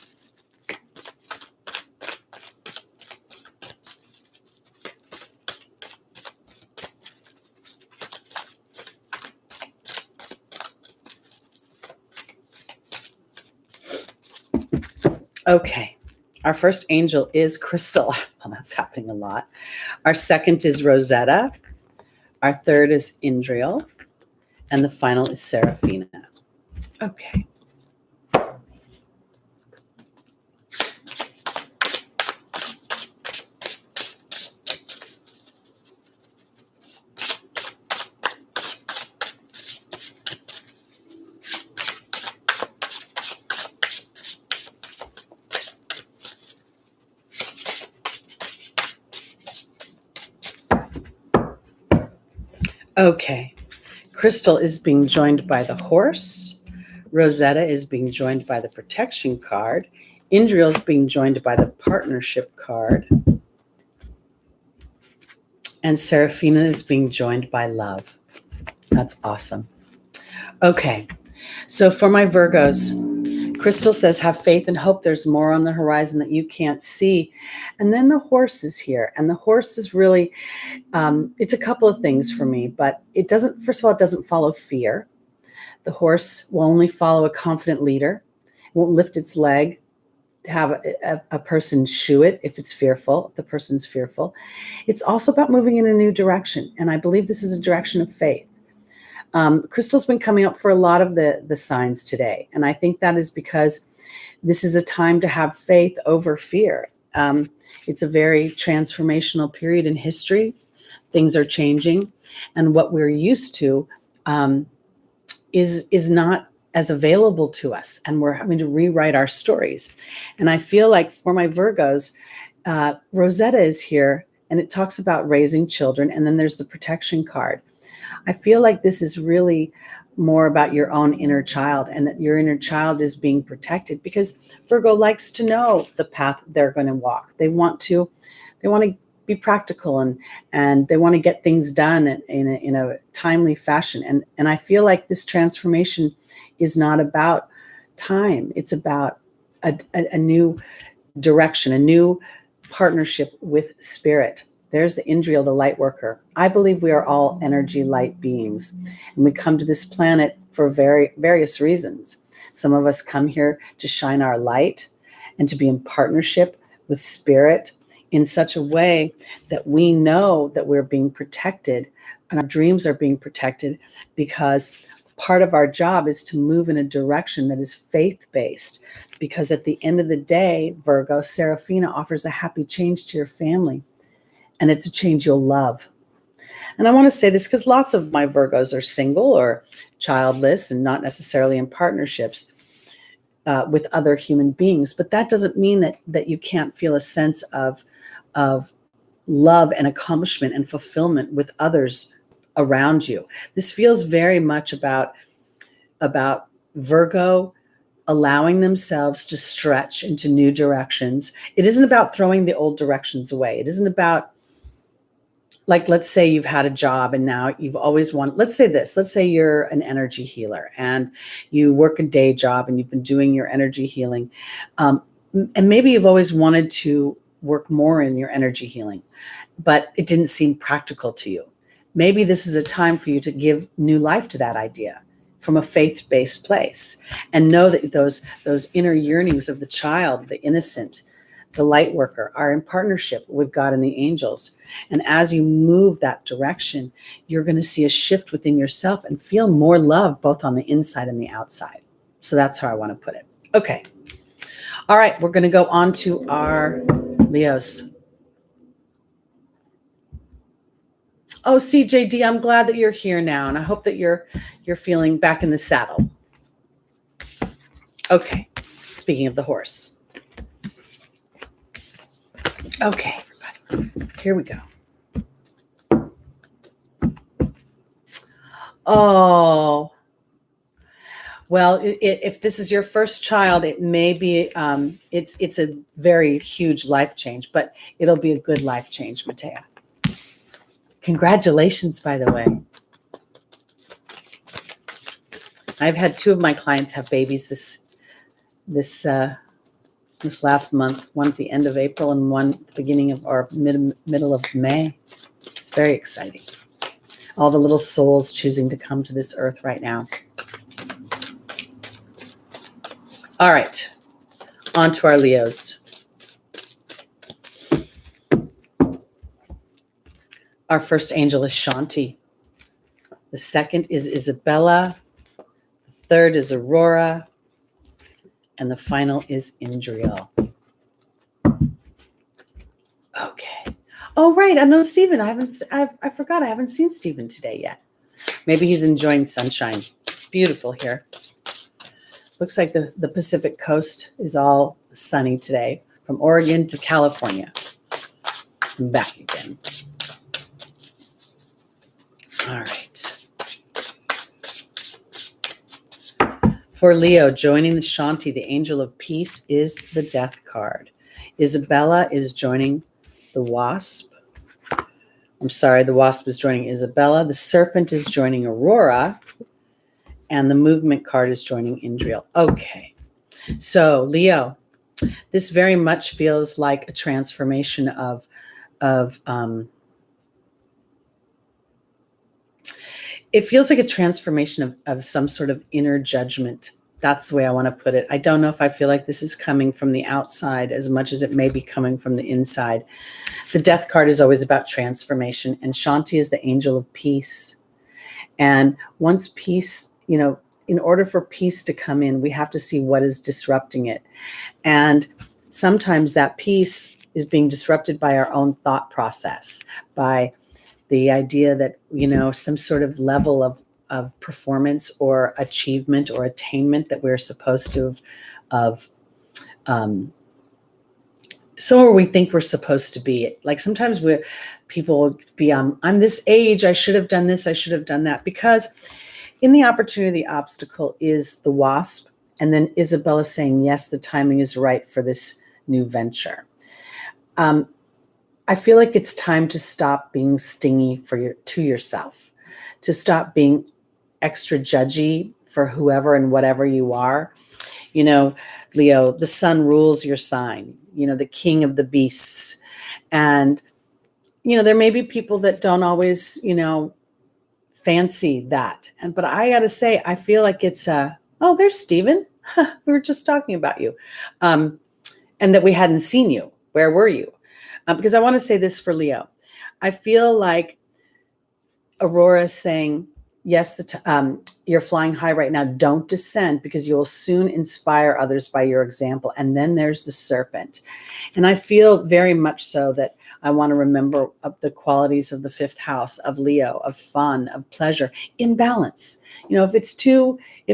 Okay, our first angel is Crystal. Well, that's happening a lot. Our second is Rosetta. Our third is Indriel. And the final is Seraphina. Okay. Okay, Crystal is being joined by the horse. Rosetta is being joined by the protection card. Indriel is being joined by the partnership card. And Seraphina is being joined by love. That's awesome. Okay, so for my Virgos, Crystal says, have faith and hope there's more on the horizon that you can't see. And then the horse is here. And the horse is really, it's a couple of things for me, but it doesn't follow fear. The horse will only follow a confident leader. It won't lift its leg. have a person shoo it if it's fearful, if the person's fearful. It's also about moving in a new direction. And I believe this is a direction of faith. Crystal's been coming up for a lot of the signs today. And I think that is because this is a time to have faith over fear. It's a very transformational period in history. Things are changing. And what we're used to is not as available to us. And we're having to rewrite our stories. And I feel like for my Virgos, Rosetta is here, and it talks about raising children. And then there's the protection card. I feel like this is really more about your own inner child, and that your inner child is being protected, because Virgo likes to know the path they're going to walk. They want to be practical, and they want to get things done in a timely fashion. And I feel like this transformation is not about time. It's about a new direction, a new partnership with spirit. There's the Indriel, the light worker. I believe we are all energy light beings, and we come to this planet for various reasons. Some of us come here to shine our light and to be in partnership with spirit in such a way that we know that we're being protected and our dreams are being protected, because part of our job is to move in a direction that is faith-based. Because at the end of the day, Virgo, Serafina offers a happy change to your family. And it's a change you'll love. And I want to say this because lots of my Virgos are single or childless and not necessarily in partnerships with other human beings. But that doesn't mean that you can't feel a sense of love and accomplishment and fulfillment with others around you. This feels very much about Virgo allowing themselves to stretch into new directions. It isn't about throwing the old directions away. It isn't about, like, let's say you've had a job and now you've always wanted, let's say you're an energy healer and you work a day job and you've been doing your energy healing. And maybe you've always wanted to work more in your energy healing, but it didn't seem practical to you. Maybe this is a time for you to give new life to that idea from a faith-based place, and know that those inner yearnings of the child, the innocent, the light worker, are in partnership with God and the angels. And as you move that direction, you're going to see a shift within yourself and feel more love both on the inside and the outside. So that's how I want to put it. Okay. All right. We're going to go on to our Leos. Oh, CJD, I'm glad that you're here now, and I hope that you're feeling back in the saddle. Okay. Speaking of the horse. Okay, everybody, here we go. Oh, well, if this is your first child, it may be, it's a very huge life change, but it'll be a good life change, Matea. Congratulations, by the way. I've had 2 of my clients have babies this last month, one at the end of April and one at the beginning of, or middle of May. It's very exciting. All the little souls choosing to come to this earth right now. All right, on to our Leos. Our first angel is Shanti. The second is Isabella. The third is Aurora. And the final is Indriel. Okay. Oh, right. I know Stephen. I forgot I haven't seen Stephen today yet. Maybe he's enjoying sunshine. It's beautiful here. Looks like the Pacific coast is all sunny today, from Oregon to California. And back again. All right. For Leo, joining the Shanti, the angel of peace, is the death card. Isabella is joining the wasp. I'm sorry, the wasp is joining Isabella. The serpent is joining Aurora. And the movement card is joining Indriel. Okay. So, Leo, this very much feels like a transformation of it feels like a transformation of some sort of inner judgment That's the way I want to put it. I don't know if I feel like this is coming from the outside as much as it may be coming from the inside. The death card is always about transformation, and Shanti is the angel of peace. And once peace, in order for peace to come in, we have to see what is disrupting it. And sometimes that peace is being disrupted by our own thought process, by the idea that, some sort of level of performance or achievement or attainment that we're supposed to somewhere we think we're supposed to be. Like sometimes people will be, I'm this age, I should have done this, I should have done that. Because in the opportunity, the obstacle is the wasp. And then Isabella saying, yes, the timing is right for this new venture. I feel like it's time to stop being stingy to yourself, to stop being extra judgy for whoever and whatever you are. Leo, the sun rules your sign, the king of the beasts. And, there may be people that don't always, fancy that. But I got to say, I feel like it's there's Stephen. We were just talking about you. And that we hadn't seen you. Where were you? Because I want to say this for Leo. I feel like Aurora is saying, yes, you're flying high right now. Don't descend, because you will soon inspire others by your example. And then there's the serpent. And I feel very much so that I want to remember the qualities of the fifth house, of Leo, of fun, of pleasure, in balance. If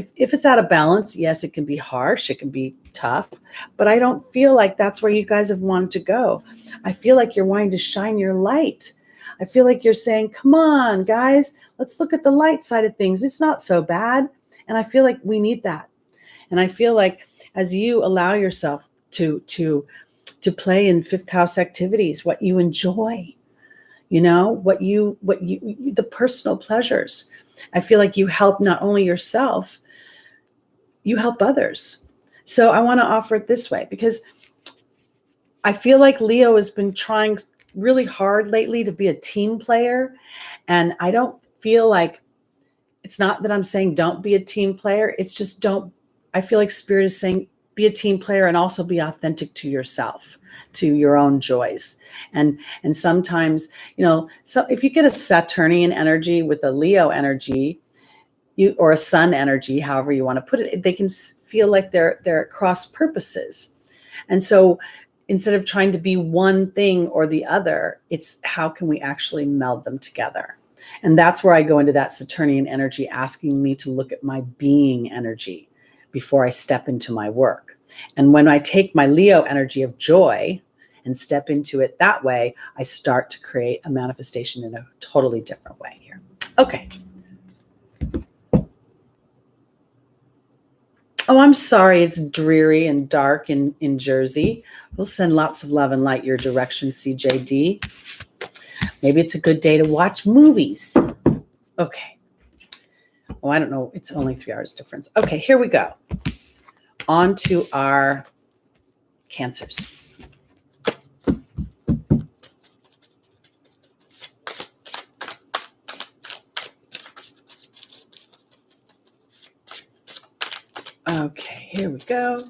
it's out of balance, yes, it can be harsh, it can be tough, but I don't feel like that's where you guys have wanted to go. I feel like you're wanting to shine your light. I feel like you're saying, come on, guys, let's look at the light side of things. It's not so bad. And I feel like we need that. And I feel like as you allow yourself to play in fifth house activities, what you enjoy, the personal pleasures, I feel like you help not only yourself, you help others. So I want to offer it this way, because I feel like Leo has been trying really hard lately to be a team player. And I don't feel like, it's not that I'm saying don't be a team player. It's just I feel like Spirit is saying be a team player and also be authentic to yourself, to your own joys. And sometimes, so if you get a Saturnian energy with a Leo energy, or a sun energy, however you want to put it, they can feel like they're at cross purposes. And so instead of trying to be one thing or the other, it's how can we actually meld them together? And that's where I go into that Saturnian energy, asking me to look at my being energy before I step into my work. And when I take my Leo energy of joy and step into it that way, I start to create a manifestation in a totally different way here. Okay. Oh, I'm sorry. It's dreary and dark in Jersey. We'll send lots of love and light your direction, CJD. Maybe it's a good day to watch movies. Okay. Oh, I don't know. It's only 3 hours difference. Okay, here we go. On to our Cancers. Okay, here we go.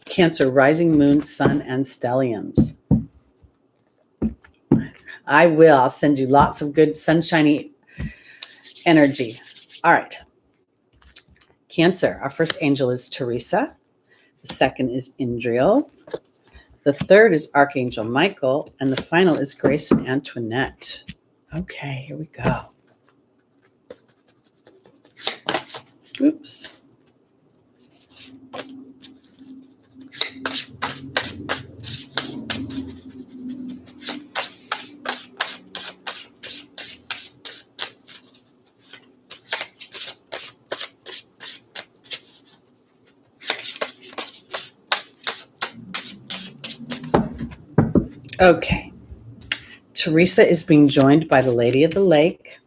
Cancer, rising moon, sun, and stelliums. I'll send you lots of good sunshiny energy. All right. Cancer, our first angel is Teresa. The second is Indriel. The third is Archangel Michael. And the final is Grace and Antoinette. Okay, here we go. Oops. Okay. Teresa is being joined by the Lady of the Lake.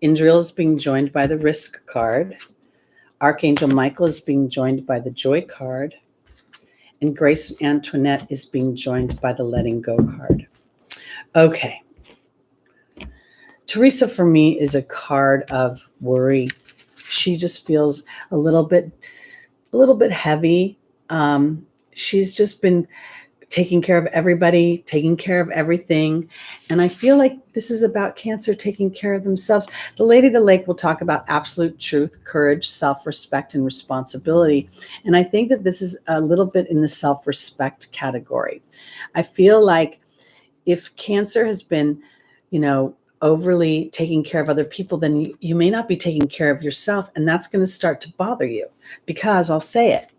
Indriel is being joined by the Risk card. Archangel Michael is being joined by the Joy card. And Grace Antoinette is being joined by the Letting Go card. Okay. Teresa, for me, is a card of worry. She just feels a little bit heavy. She's just been taking care of everybody, taking care of everything. And I feel like this is about Cancer taking care of themselves. The Lady of the Lake will talk about absolute truth, courage, self-respect, and responsibility. And I think that this is a little bit in the self-respect category. I feel like if Cancer has been, overly taking care of other people, then you may not be taking care of yourself. And that's going to start to bother you, because I'll say it,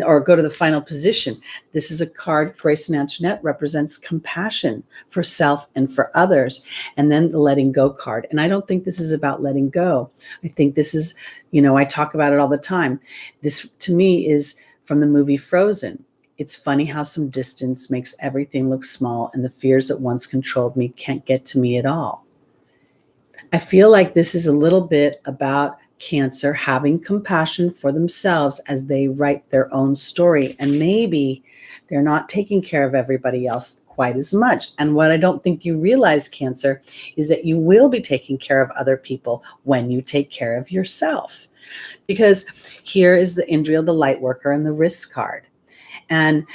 or go to the final position. This is a card, Grace and Antoinette, represents compassion for self and for others. And then the letting go card. And I don't think this is about letting go. I think this is, I talk about it all the time. This to me is from the movie Frozen. It's funny how some distance makes everything look small, and the fears that once controlled me can't get to me at all. I feel like this is a little bit about Cancer having compassion for themselves as they write their own story. And maybe they're not taking care of everybody else quite as much. And what I don't think you realize, Cancer, is that you will be taking care of other people when you take care of yourself. Because here is the Indriel, the light worker, and the wrist card. And,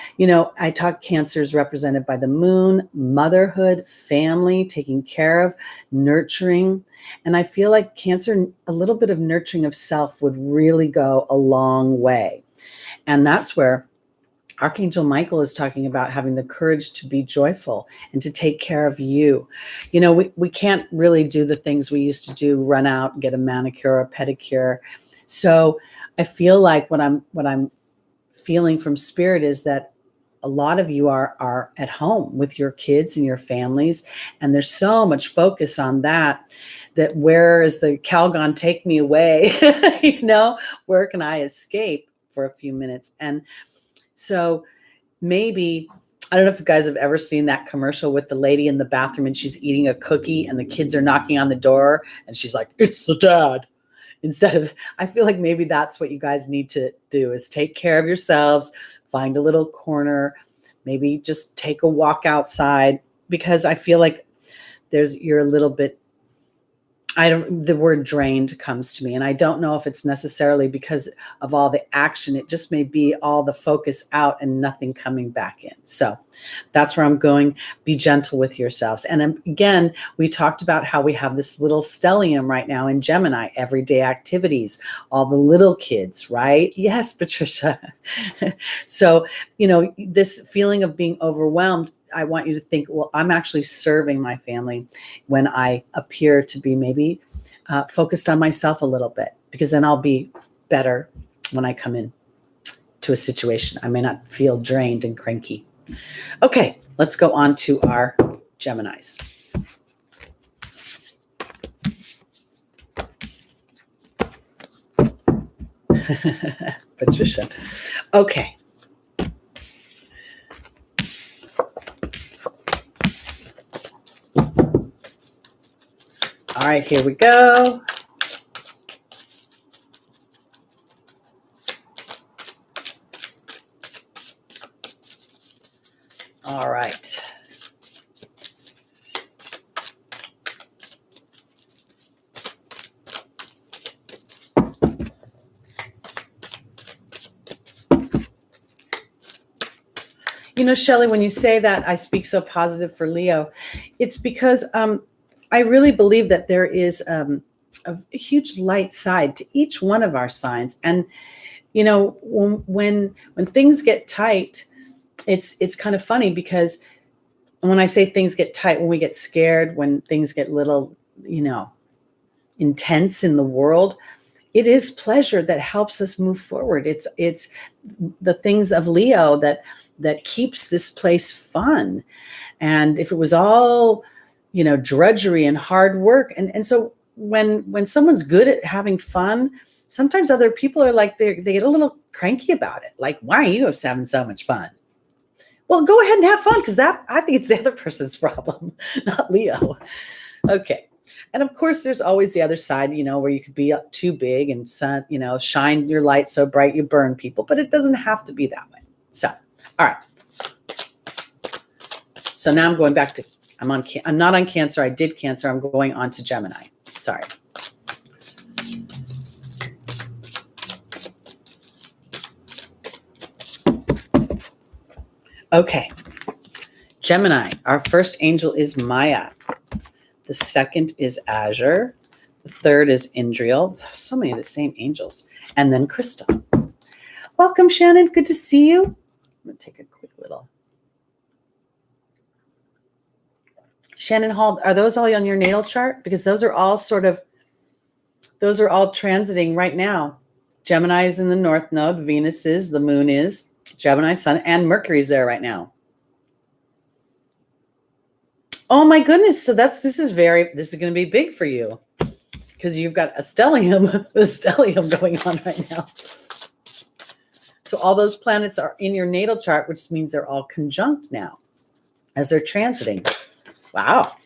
I talk Cancer is represented by the moon, motherhood, family, taking care of, nurturing. And I feel like Cancer, a little bit of nurturing of self would really go a long way. And that's where Archangel Michael is talking about having the courage to be joyful and to take care of you. We can't really do the things we used to do, run out and get a manicure or a pedicure. So I feel like what I'm feeling from Spirit is that a lot of you are at home with your kids and your families, and there's so much focus on that where is the Calgon, take me away? Where can I escape for a few minutes? And so maybe, I don't know if you guys have ever seen that commercial with the lady in the bathroom and she's eating a cookie and the kids are knocking on the door and she's like, "It's the dad." I feel like maybe that's what you guys need to do, is take care of yourselves, find a little corner, maybe just take a walk outside, because I feel like you're a little bit, the word drained comes to me, and I don't know if it's necessarily because of all the action. It just may be all the focus out and nothing coming back in. So that's where I'm going. Be gentle with yourselves. And again, we talked about how we have this little stellium right now in Gemini, everyday activities, all the little kids, right? Yes, Patricia. So, this feeling of being overwhelmed, I want you to think, well, I'm actually serving my family when I appear to be maybe focused on myself a little bit, because then I'll be better when I come in to a situation. I may not feel drained and cranky. Okay, let's go on to our Geminis. Patricia. Okay. All right, here we go. All right. Shelley, when you say that I speak so positive for Leo, it's because I really believe that there is a huge light side to each one of our signs. And, when things get tight, it's kind of funny, because when I say things get tight, when we get scared, when things get little, intense in the world, it is pleasure that helps us move forward. It's the things of Leo that keeps this place fun. And if it was all, drudgery and hard work, and so when someone's good at having fun, sometimes other people are like, they get a little cranky about it. Like, why are you having so much fun? Well, go ahead and have fun, because I think it's the other person's problem, not Leo. Okay. And of course, there's always the other side, where you could be too big and shine your light so bright you burn people, but it doesn't have to be that way. So, all right. So now I'm going back to, I'm not on Cancer. I did Cancer. I'm going on to Gemini. Sorry. Okay. Gemini, our first angel is Maya. The second is Azure. The third is Indriel. So many of the same angels. And then Crystal. Welcome, Shannon. Good to see you. I'm going to take a quick little. Shannon Hall, are those all on your natal chart? Because those are all transiting right now. Gemini is in the North Node. Venus is, the Moon is, Gemini, Sun, and Mercury's there right now. Oh my goodness. So this is going to be big for you because you've got a stellium going on right now. So all those planets are in your natal chart, which means they're all conjunct now as they're transiting. Wow.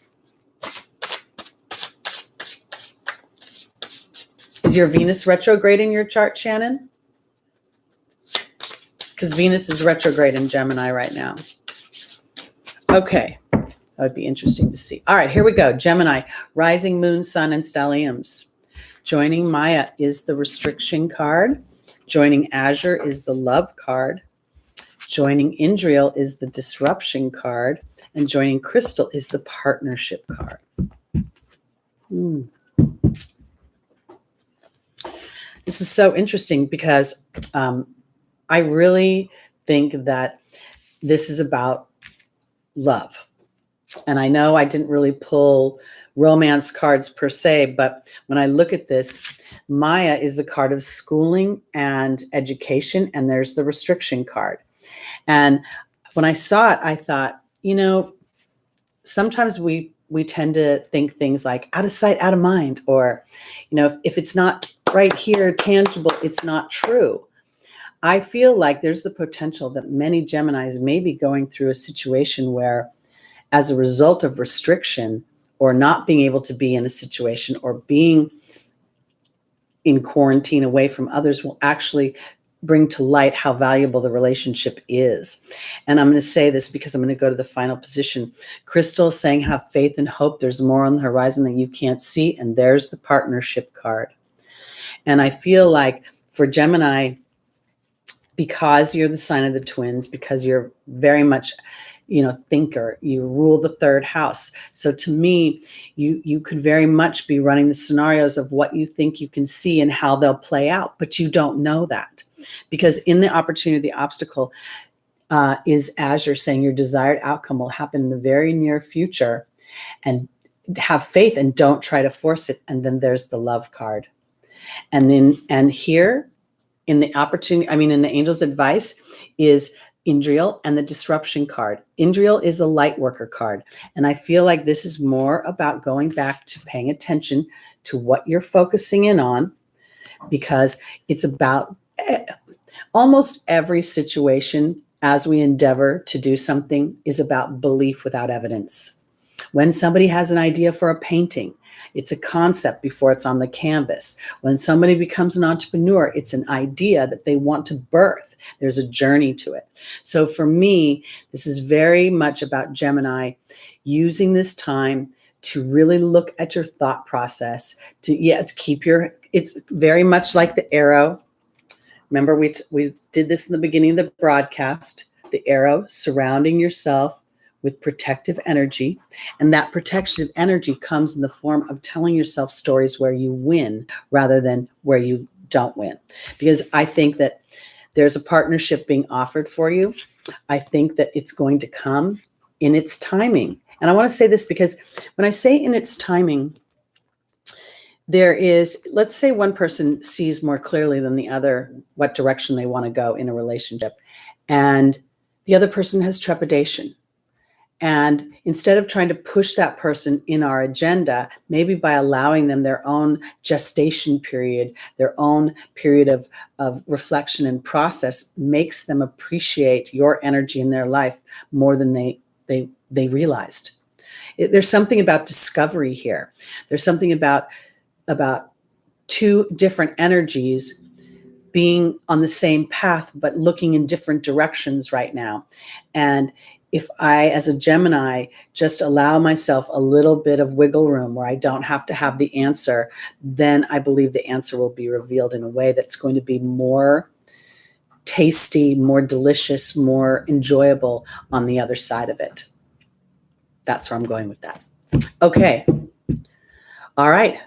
Is your Venus retrograde in your chart, Shannon? Because Venus is retrograde in Gemini right now. Okay. That would be interesting to see. All right, here we go. Gemini, rising moon, sun, and stelliums. Joining Maya is the restriction card. Joining Azure is the love card. Joining Indriel is the disruption card. And joining Crystal is the partnership card. This is so interesting because I really think that this is about love. And I know I didn't really pull romance cards per se, but when I look at this, Maya is the card of schooling and education, and there's the restriction card. And when I saw it, I thought, sometimes we tend to think things like out of sight, out of mind, or, if it's not right here, tangible, it's not true. I feel like there's the potential that many Geminis may be going through a situation where, as a result of restriction or not being able to be in a situation or being in quarantine away from others, will actually bring to light how valuable the relationship is. And I'm going to say this because I'm going to go to the final position. Crystal is saying, have faith and hope. There's more on the horizon that you can't see. And there's the partnership card. And I feel like for Gemini, because you're the sign of the twins, because you're very much thinker, you rule the third house. So to me, you could very much be running the scenarios of what you think you can see and how they'll play out, but you don't know that. Because in the opportunity, the obstacle is Azure saying your desired outcome will happen in the very near future, and have faith and don't try to force it. And then there's the love card. And here in the opportunity, in the angel's advice is Indriel and the disruption card. Indriel is a light worker card. And I feel like this is more about going back to paying attention to what you're focusing in on, because it's about almost every situation as we endeavor to do something is about belief without evidence. When somebody has an idea for a painting, it's a concept before it's on the canvas. When somebody becomes an entrepreneur, it's an idea that they want to birth. There's a journey to it. So for me, this is very much about Gemini using this time to really look at your thought process, to it's very much like the arrow. Remember, we did this in the beginning of the broadcast, the arrow surrounding yourself with protective energy. And that protective energy comes in the form of telling yourself stories where you win rather than where you don't win. Because I think that there's a partnership being offered for you. I think that it's going to come in its timing. And I want to say this because when I say in its timing, there is, let's say one person sees more clearly than the other what direction they want to go in a relationship, and the other person has trepidation. And instead of trying to push that person in our agenda, maybe by allowing them their own gestation period, their own period of reflection and process, makes them appreciate your energy in their life more than they realized. There's something about discovery here. There's something about two different energies being on the same path, but looking in different directions right now. And if I, as a Gemini, just allow myself a little bit of wiggle room where I don't have to have the answer, then I believe the answer will be revealed in a way that's going to be more tasty, more delicious, more enjoyable on the other side of it. That's where I'm going with that. Okay. All right.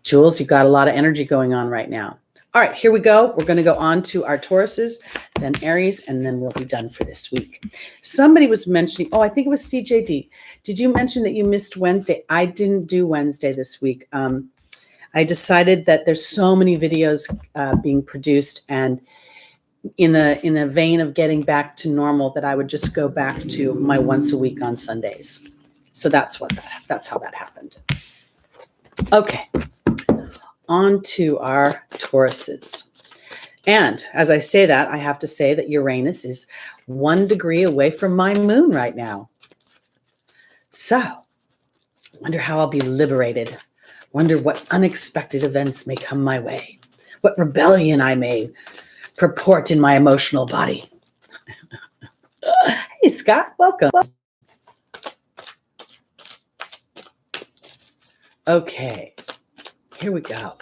Jules, you've got a lot of energy going on right now. All right, here we go. We're going to go on to our Tauruses, then Aries, and then we'll be done for this week. Somebody was mentioning, I think it was CJD. Did you mention that you missed Wednesday? I didn't do Wednesday this week. I decided that there's so many videos being produced, and in a vein of getting back to normal, that I would just go back to my once a week on Sundays. So that's how that happened. Okay. On to our Tauruses. And as I say that, I have to say that Uranus is 1 degree away from my moon right now. So, wonder how I'll be liberated. Wonder what unexpected events may come my way. What rebellion I may purport in my emotional body. Hey, Scott, welcome. Okay. Here we go.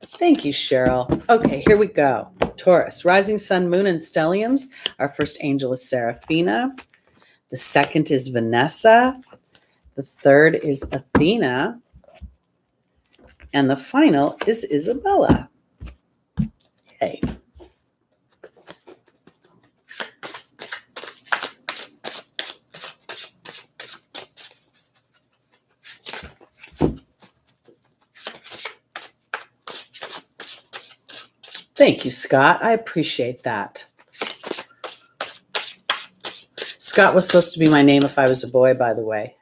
Thank you, Cheryl. Okay, here we go. Taurus, rising sun, moon, and stelliums. Our first angel is Seraphina. The second is Vanessa. The third is Athena. And the final is Isabella. Yay. Thank you, Scott. I appreciate that. Scott was supposed to be my name if I was a boy, by the way.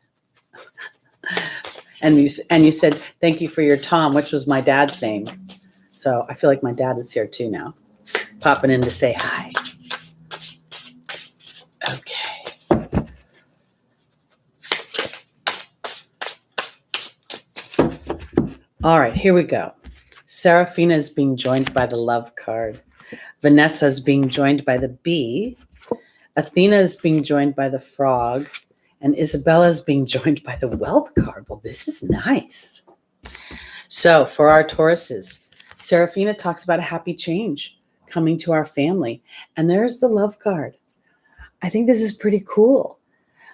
and you said, thank you for your Tom, which was my dad's name. So I feel like my dad is here too now, popping in to say hi. Okay. All right, here we go. Seraphina is being joined by the love card. Vanessa is being joined by the bee. Athena is being joined by the frog. And Isabella is being joined by the wealth card. Well, this is nice. So for our Tauruses, Seraphina talks about a happy change coming to our family. And there's the love card. I think this is pretty cool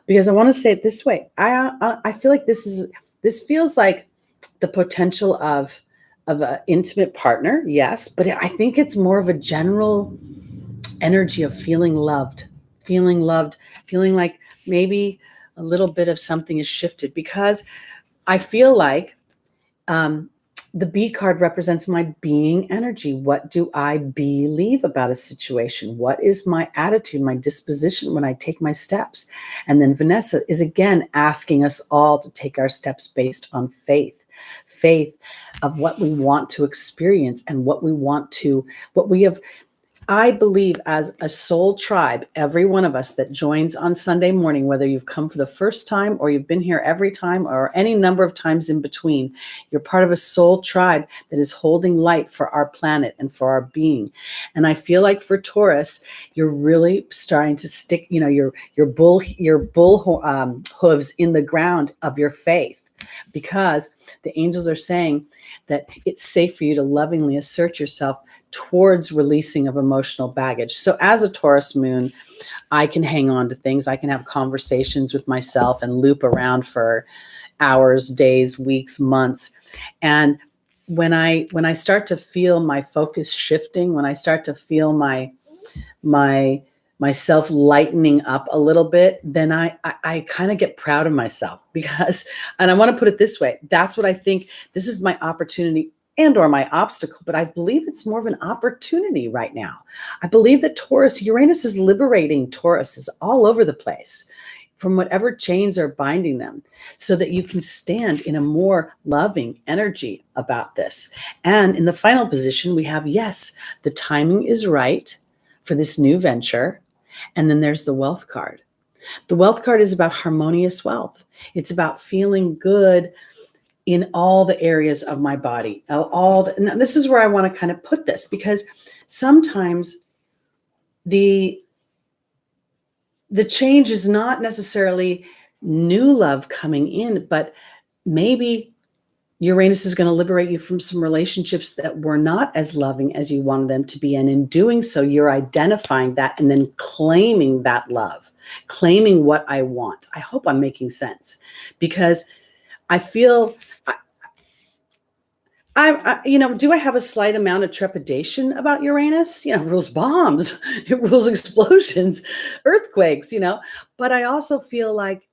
because I want to say it this way. I feel like this feels like the potential of an intimate partner, yes, but I think it's more of a general energy of feeling loved, feeling like maybe a little bit of something is shifted, because I feel like the B card represents my being energy. What do I believe about a situation? What is my attitude, my disposition when I take my steps? And then Vanessa is again asking us all to take our steps based on faith of what we want to experience and what we have. I believe as a soul tribe, every one of us that joins on Sunday morning, whether you've come for the first time or you've been here every time or any number of times in between, you're part of a soul tribe that is holding light for our planet and for our being. And I feel like for Taurus, you're really starting to stick, your bull hooves in the ground of your faith, because the angels are saying that it's safe for you to lovingly assert yourself towards releasing of emotional baggage. So as a Taurus moon, I can hang on to things. I can have conversations with myself and loop around for hours, days, weeks, months. And when I start to feel my focus shifting, when I start to feel myself lightening up a little bit, then I kind of get proud of myself, because, and I want to put it this way, that's what I think, this is my opportunity and or my obstacle, but I believe it's more of an opportunity right now. I believe that Uranus is liberating Tauruses all over the place from whatever chains are binding them, so that you can stand in a more loving energy about this. And in the final position, we have, yes, the timing is right for this new venture. And then there's the wealth card. The wealth card is about harmonious wealth. It's about feeling good in all the areas of my body. Now this is where I want to kind of put this, because sometimes the change is not necessarily new love coming in, but maybe Uranus is going to liberate you from some relationships that were not as loving as you wanted them to be. And in doing so, you're identifying that and then claiming that love, claiming what I want. I hope I'm making sense, because I feel, do I have a slight amount of trepidation about Uranus? It rules bombs, it rules explosions, earthquakes, but I also feel like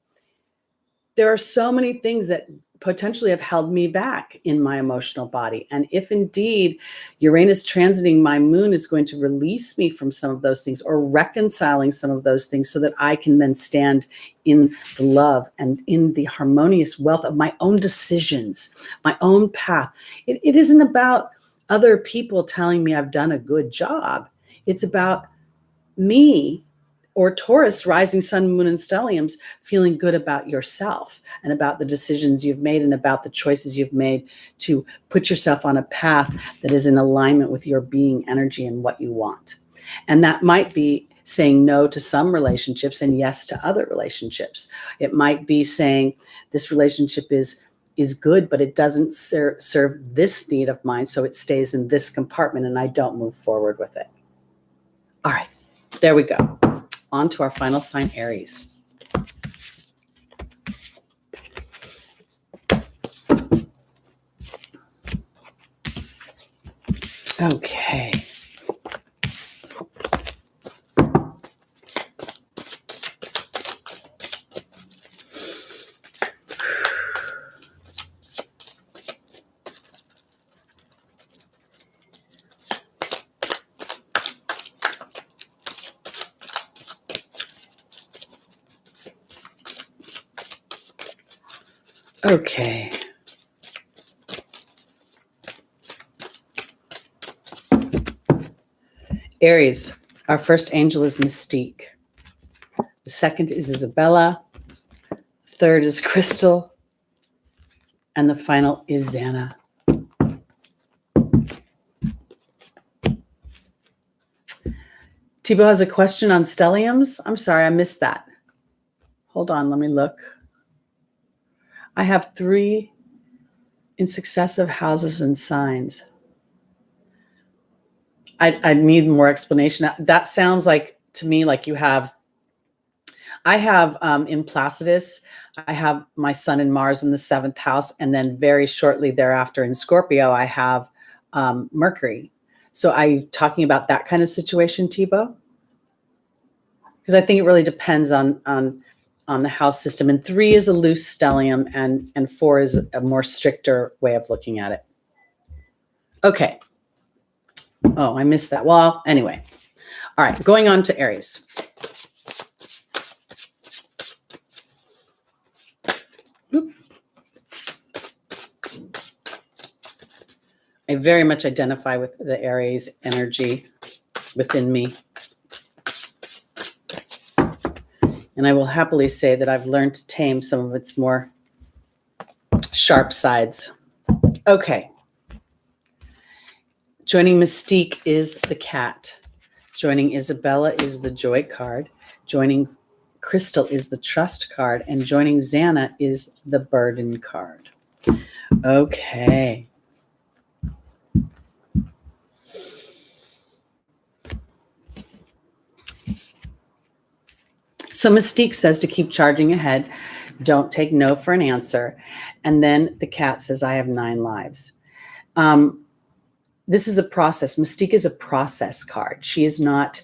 there are so many things that potentially have held me back in my emotional body. And if indeed Uranus transiting my moon is going to release me from some of those things, or reconciling some of those things, so that I can then stand in the love and in the harmonious wealth of my own decisions, my own path. It isn't about other people telling me I've done a good job. It's about me, or Taurus, rising sun, moon, and stelliums, feeling good about yourself and about the decisions you've made and about the choices you've made to put yourself on a path that is in alignment with your being energy and what you want. And that might be saying no to some relationships and yes to other relationships. It might be saying this relationship is good, but it doesn't serve this need of mine, so it stays in this compartment and I don't move forward with it. All right, there we go. On to our final sign, Aries. Okay. Okay. Aries, our first angel is Mystique. The second is Isabella. Third is Crystal. And the final is Xana. Thibaut has a question on stelliums. I'm sorry, I missed that. Hold on, let me look. I have 3 in successive houses and signs. I need more explanation. That sounds like, to me, like I have in Placidus, I have my sun and Mars in the 7th house. And then very shortly thereafter in Scorpio, I have Mercury. So are you talking about that kind of situation, Thibaut? Because I think it really depends on the house system. And 3 is a loose stellium, and 4 is a more stricter way of looking at it. Okay. Oh, I missed that. Well, anyway. All right, going on to Aries. I very much identify with the Aries energy within me. And I will happily say that I've learned to tame some of its more sharp sides. Okay. Joining Mystique is the cat. Joining Isabella is the joy card. Joining Crystal is the trust card. And joining Xana is the burden card. Okay. So Mystique says to keep charging ahead. Don't take no for an answer. And then the cat says, I have 9 lives. This is a process. Mystique is a process card. She is not,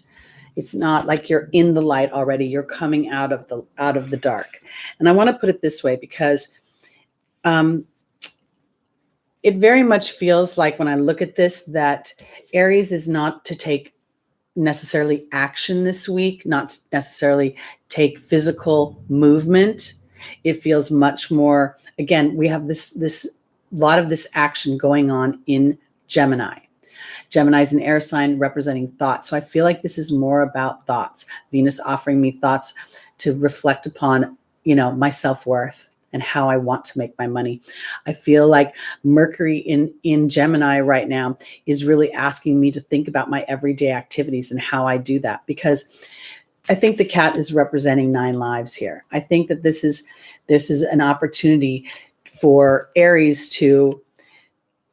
it's not like you're in the light already. You're coming out of the dark. And I want to put it this way, because it very much feels like, when I look at this, that Aries is not to take necessarily action this week, not to necessarily take physical movement. It feels much more, again, we have this lot of this action going on in Gemini. Gemini is an air sign representing thought. So I feel like this is more about thoughts. Venus offering me thoughts to reflect upon, my self-worth and how I want to make my money. I feel like Mercury in Gemini right now is really asking me to think about my everyday activities and how I do that, because I think the cat is representing 9 lives here. I think that this is an opportunity for Aries to,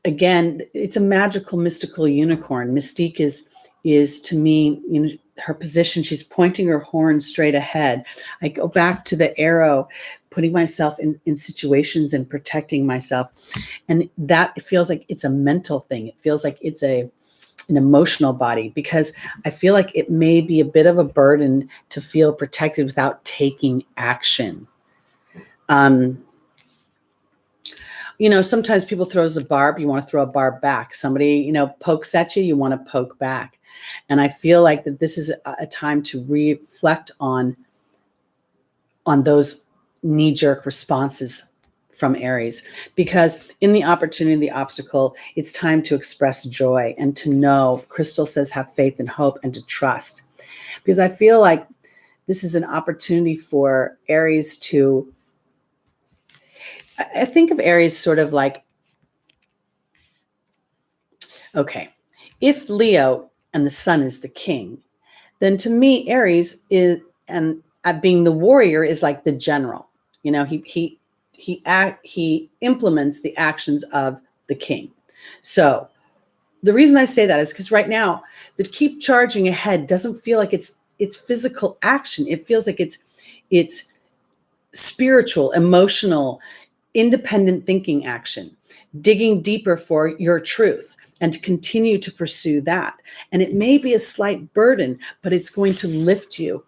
again, it's a magical, mystical unicorn. Mystique is to me, her position, she's pointing her horn straight ahead. I go back to the arrow, putting myself in situations and protecting myself. And that, it feels like it's a mental thing. It feels like it's an emotional body, because I feel like it may be a bit of a burden to feel protected without taking action. Sometimes people throws a barb, you want to throw a barb back. Somebody, pokes at you, you want to poke back. And I feel like that this is a time to reflect on those knee-jerk responses from Aries, because in the opportunity, the obstacle, it's time to express joy and to know. Crystal says, have faith and hope and to trust, because I feel like this is an opportunity for Aries to, I think of Aries sort of like, okay, if Leo and the sun is the king, then to me, Aries is, and being the warrior, is like the general. He implements the actions of the king. So the reason I say that is because right now, the keep charging ahead doesn't feel like it's physical action. It feels like it's spiritual, emotional, independent thinking action, digging deeper for your truth and to continue to pursue that. And it may be a slight burden, but it's going to lift you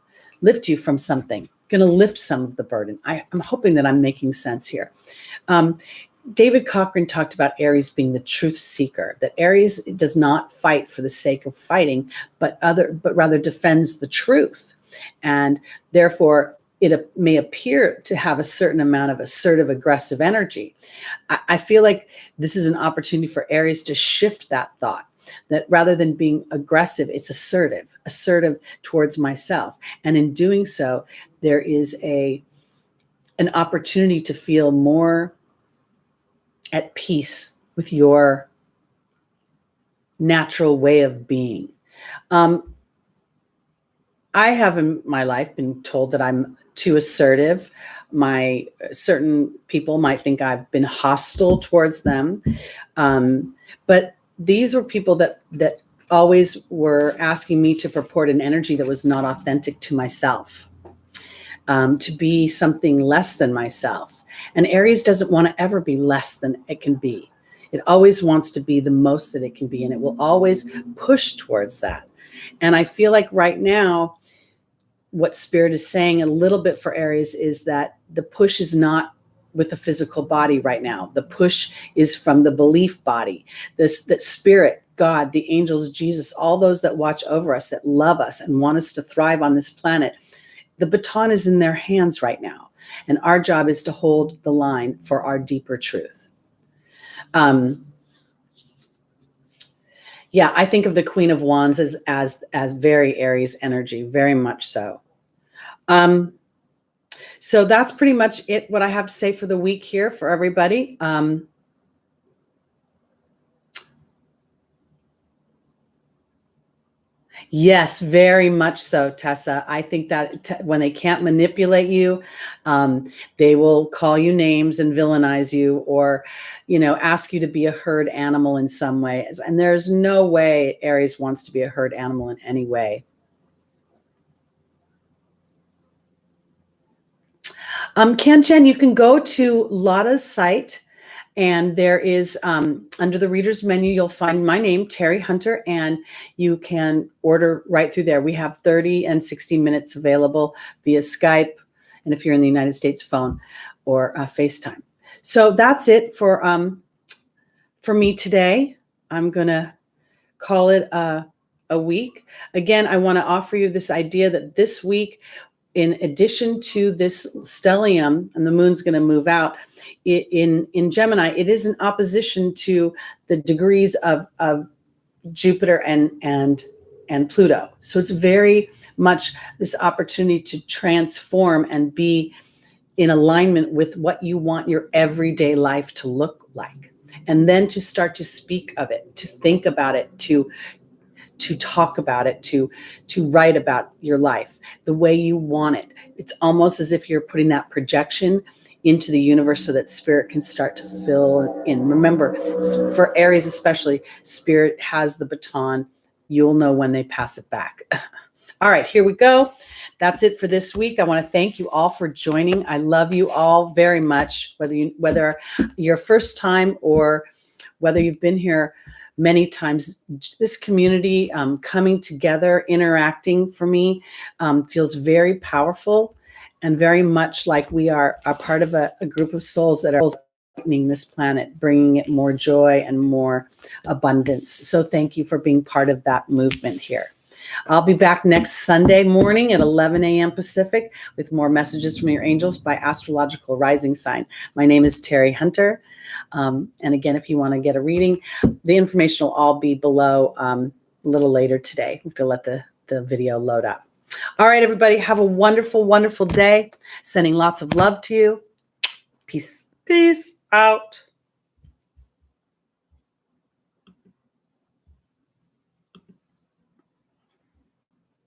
from something, going to lift some of the burden. I'm hoping that I'm making sense here. David Cochran talked about Aries being the truth seeker, that Aries does not fight for the sake of fighting, but rather defends the truth. And therefore, it may appear to have a certain amount of assertive, aggressive energy. I feel like this is an opportunity for Aries to shift that thought, that rather than being aggressive, it's assertive towards myself. And in doing so, there is an opportunity to feel more at peace with your natural way of being. I have in my life been told that I'm too assertive. Certain people might think I've been hostile towards them. But these were people that always were asking me to purport an energy that was not authentic to myself, to be something less than myself. And Aries doesn't want to ever be less than it can be. It always wants to be the most that it can be, and it will always push towards that. And I feel like right now, what Spirit is saying a little bit for Aries is that the push is not with the physical body right now. The push is from the belief body, that Spirit, God, the angels, Jesus, all those that watch over us, that love us and want us to thrive on this planet. The baton is in their hands right now. And our job is to hold the line for our deeper truth. Yeah, I think of the Queen of Wands as very Aries energy, very much so. So that's pretty much it, what I have to say for the week here for everybody. Yes, very much so, Tessa. I think that when they can't manipulate you, they will call you names and villainize you, or, ask you to be a herd animal in some way. And there's no way Aries wants to be a herd animal in any way. Chen, you can go to Lada's site, and there is, under the reader's menu, you'll find my name, Teri Hunter, and you can order right through there. We have 30 and 60 minutes available via Skype, and if you're in the United States, phone or FaceTime. So that's it for me today. I'm going to call it a week. Again, I want to offer you this idea that this week, in addition to this stellium, and the moon's going to move out in Gemini, it is in opposition to the degrees of Jupiter and and Pluto. So it's very much this opportunity to transform and be in alignment with what you want your everyday life to look like. And then to start to speak of it, to think about it, to talk about it, to write about your life the way you want it. It's almost as if you're putting that projection into the universe so that spirit can start to fill in. Remember, for Aries especially, spirit has the baton. You'll know when they pass it back. All right, here we go. That's it for this week. I want to thank you all for joining. I love you all very much, whether you're first time or whether you've been here many times. This community coming together, interacting for me feels very powerful and very much like we are a part of a group of souls that are lightening this planet, bringing it more joy and more abundance. So thank you for being part of that movement here. I'll be back next Sunday morning at 11 a.m. Pacific with more messages from your angels by astrological rising sign. My name is Teri Hunter. And again, if you want to get a reading, the information will all be below a little later today. We have to let the video load up. All right, everybody, have a wonderful, wonderful day. Sending lots of love to you. Peace. Peace out.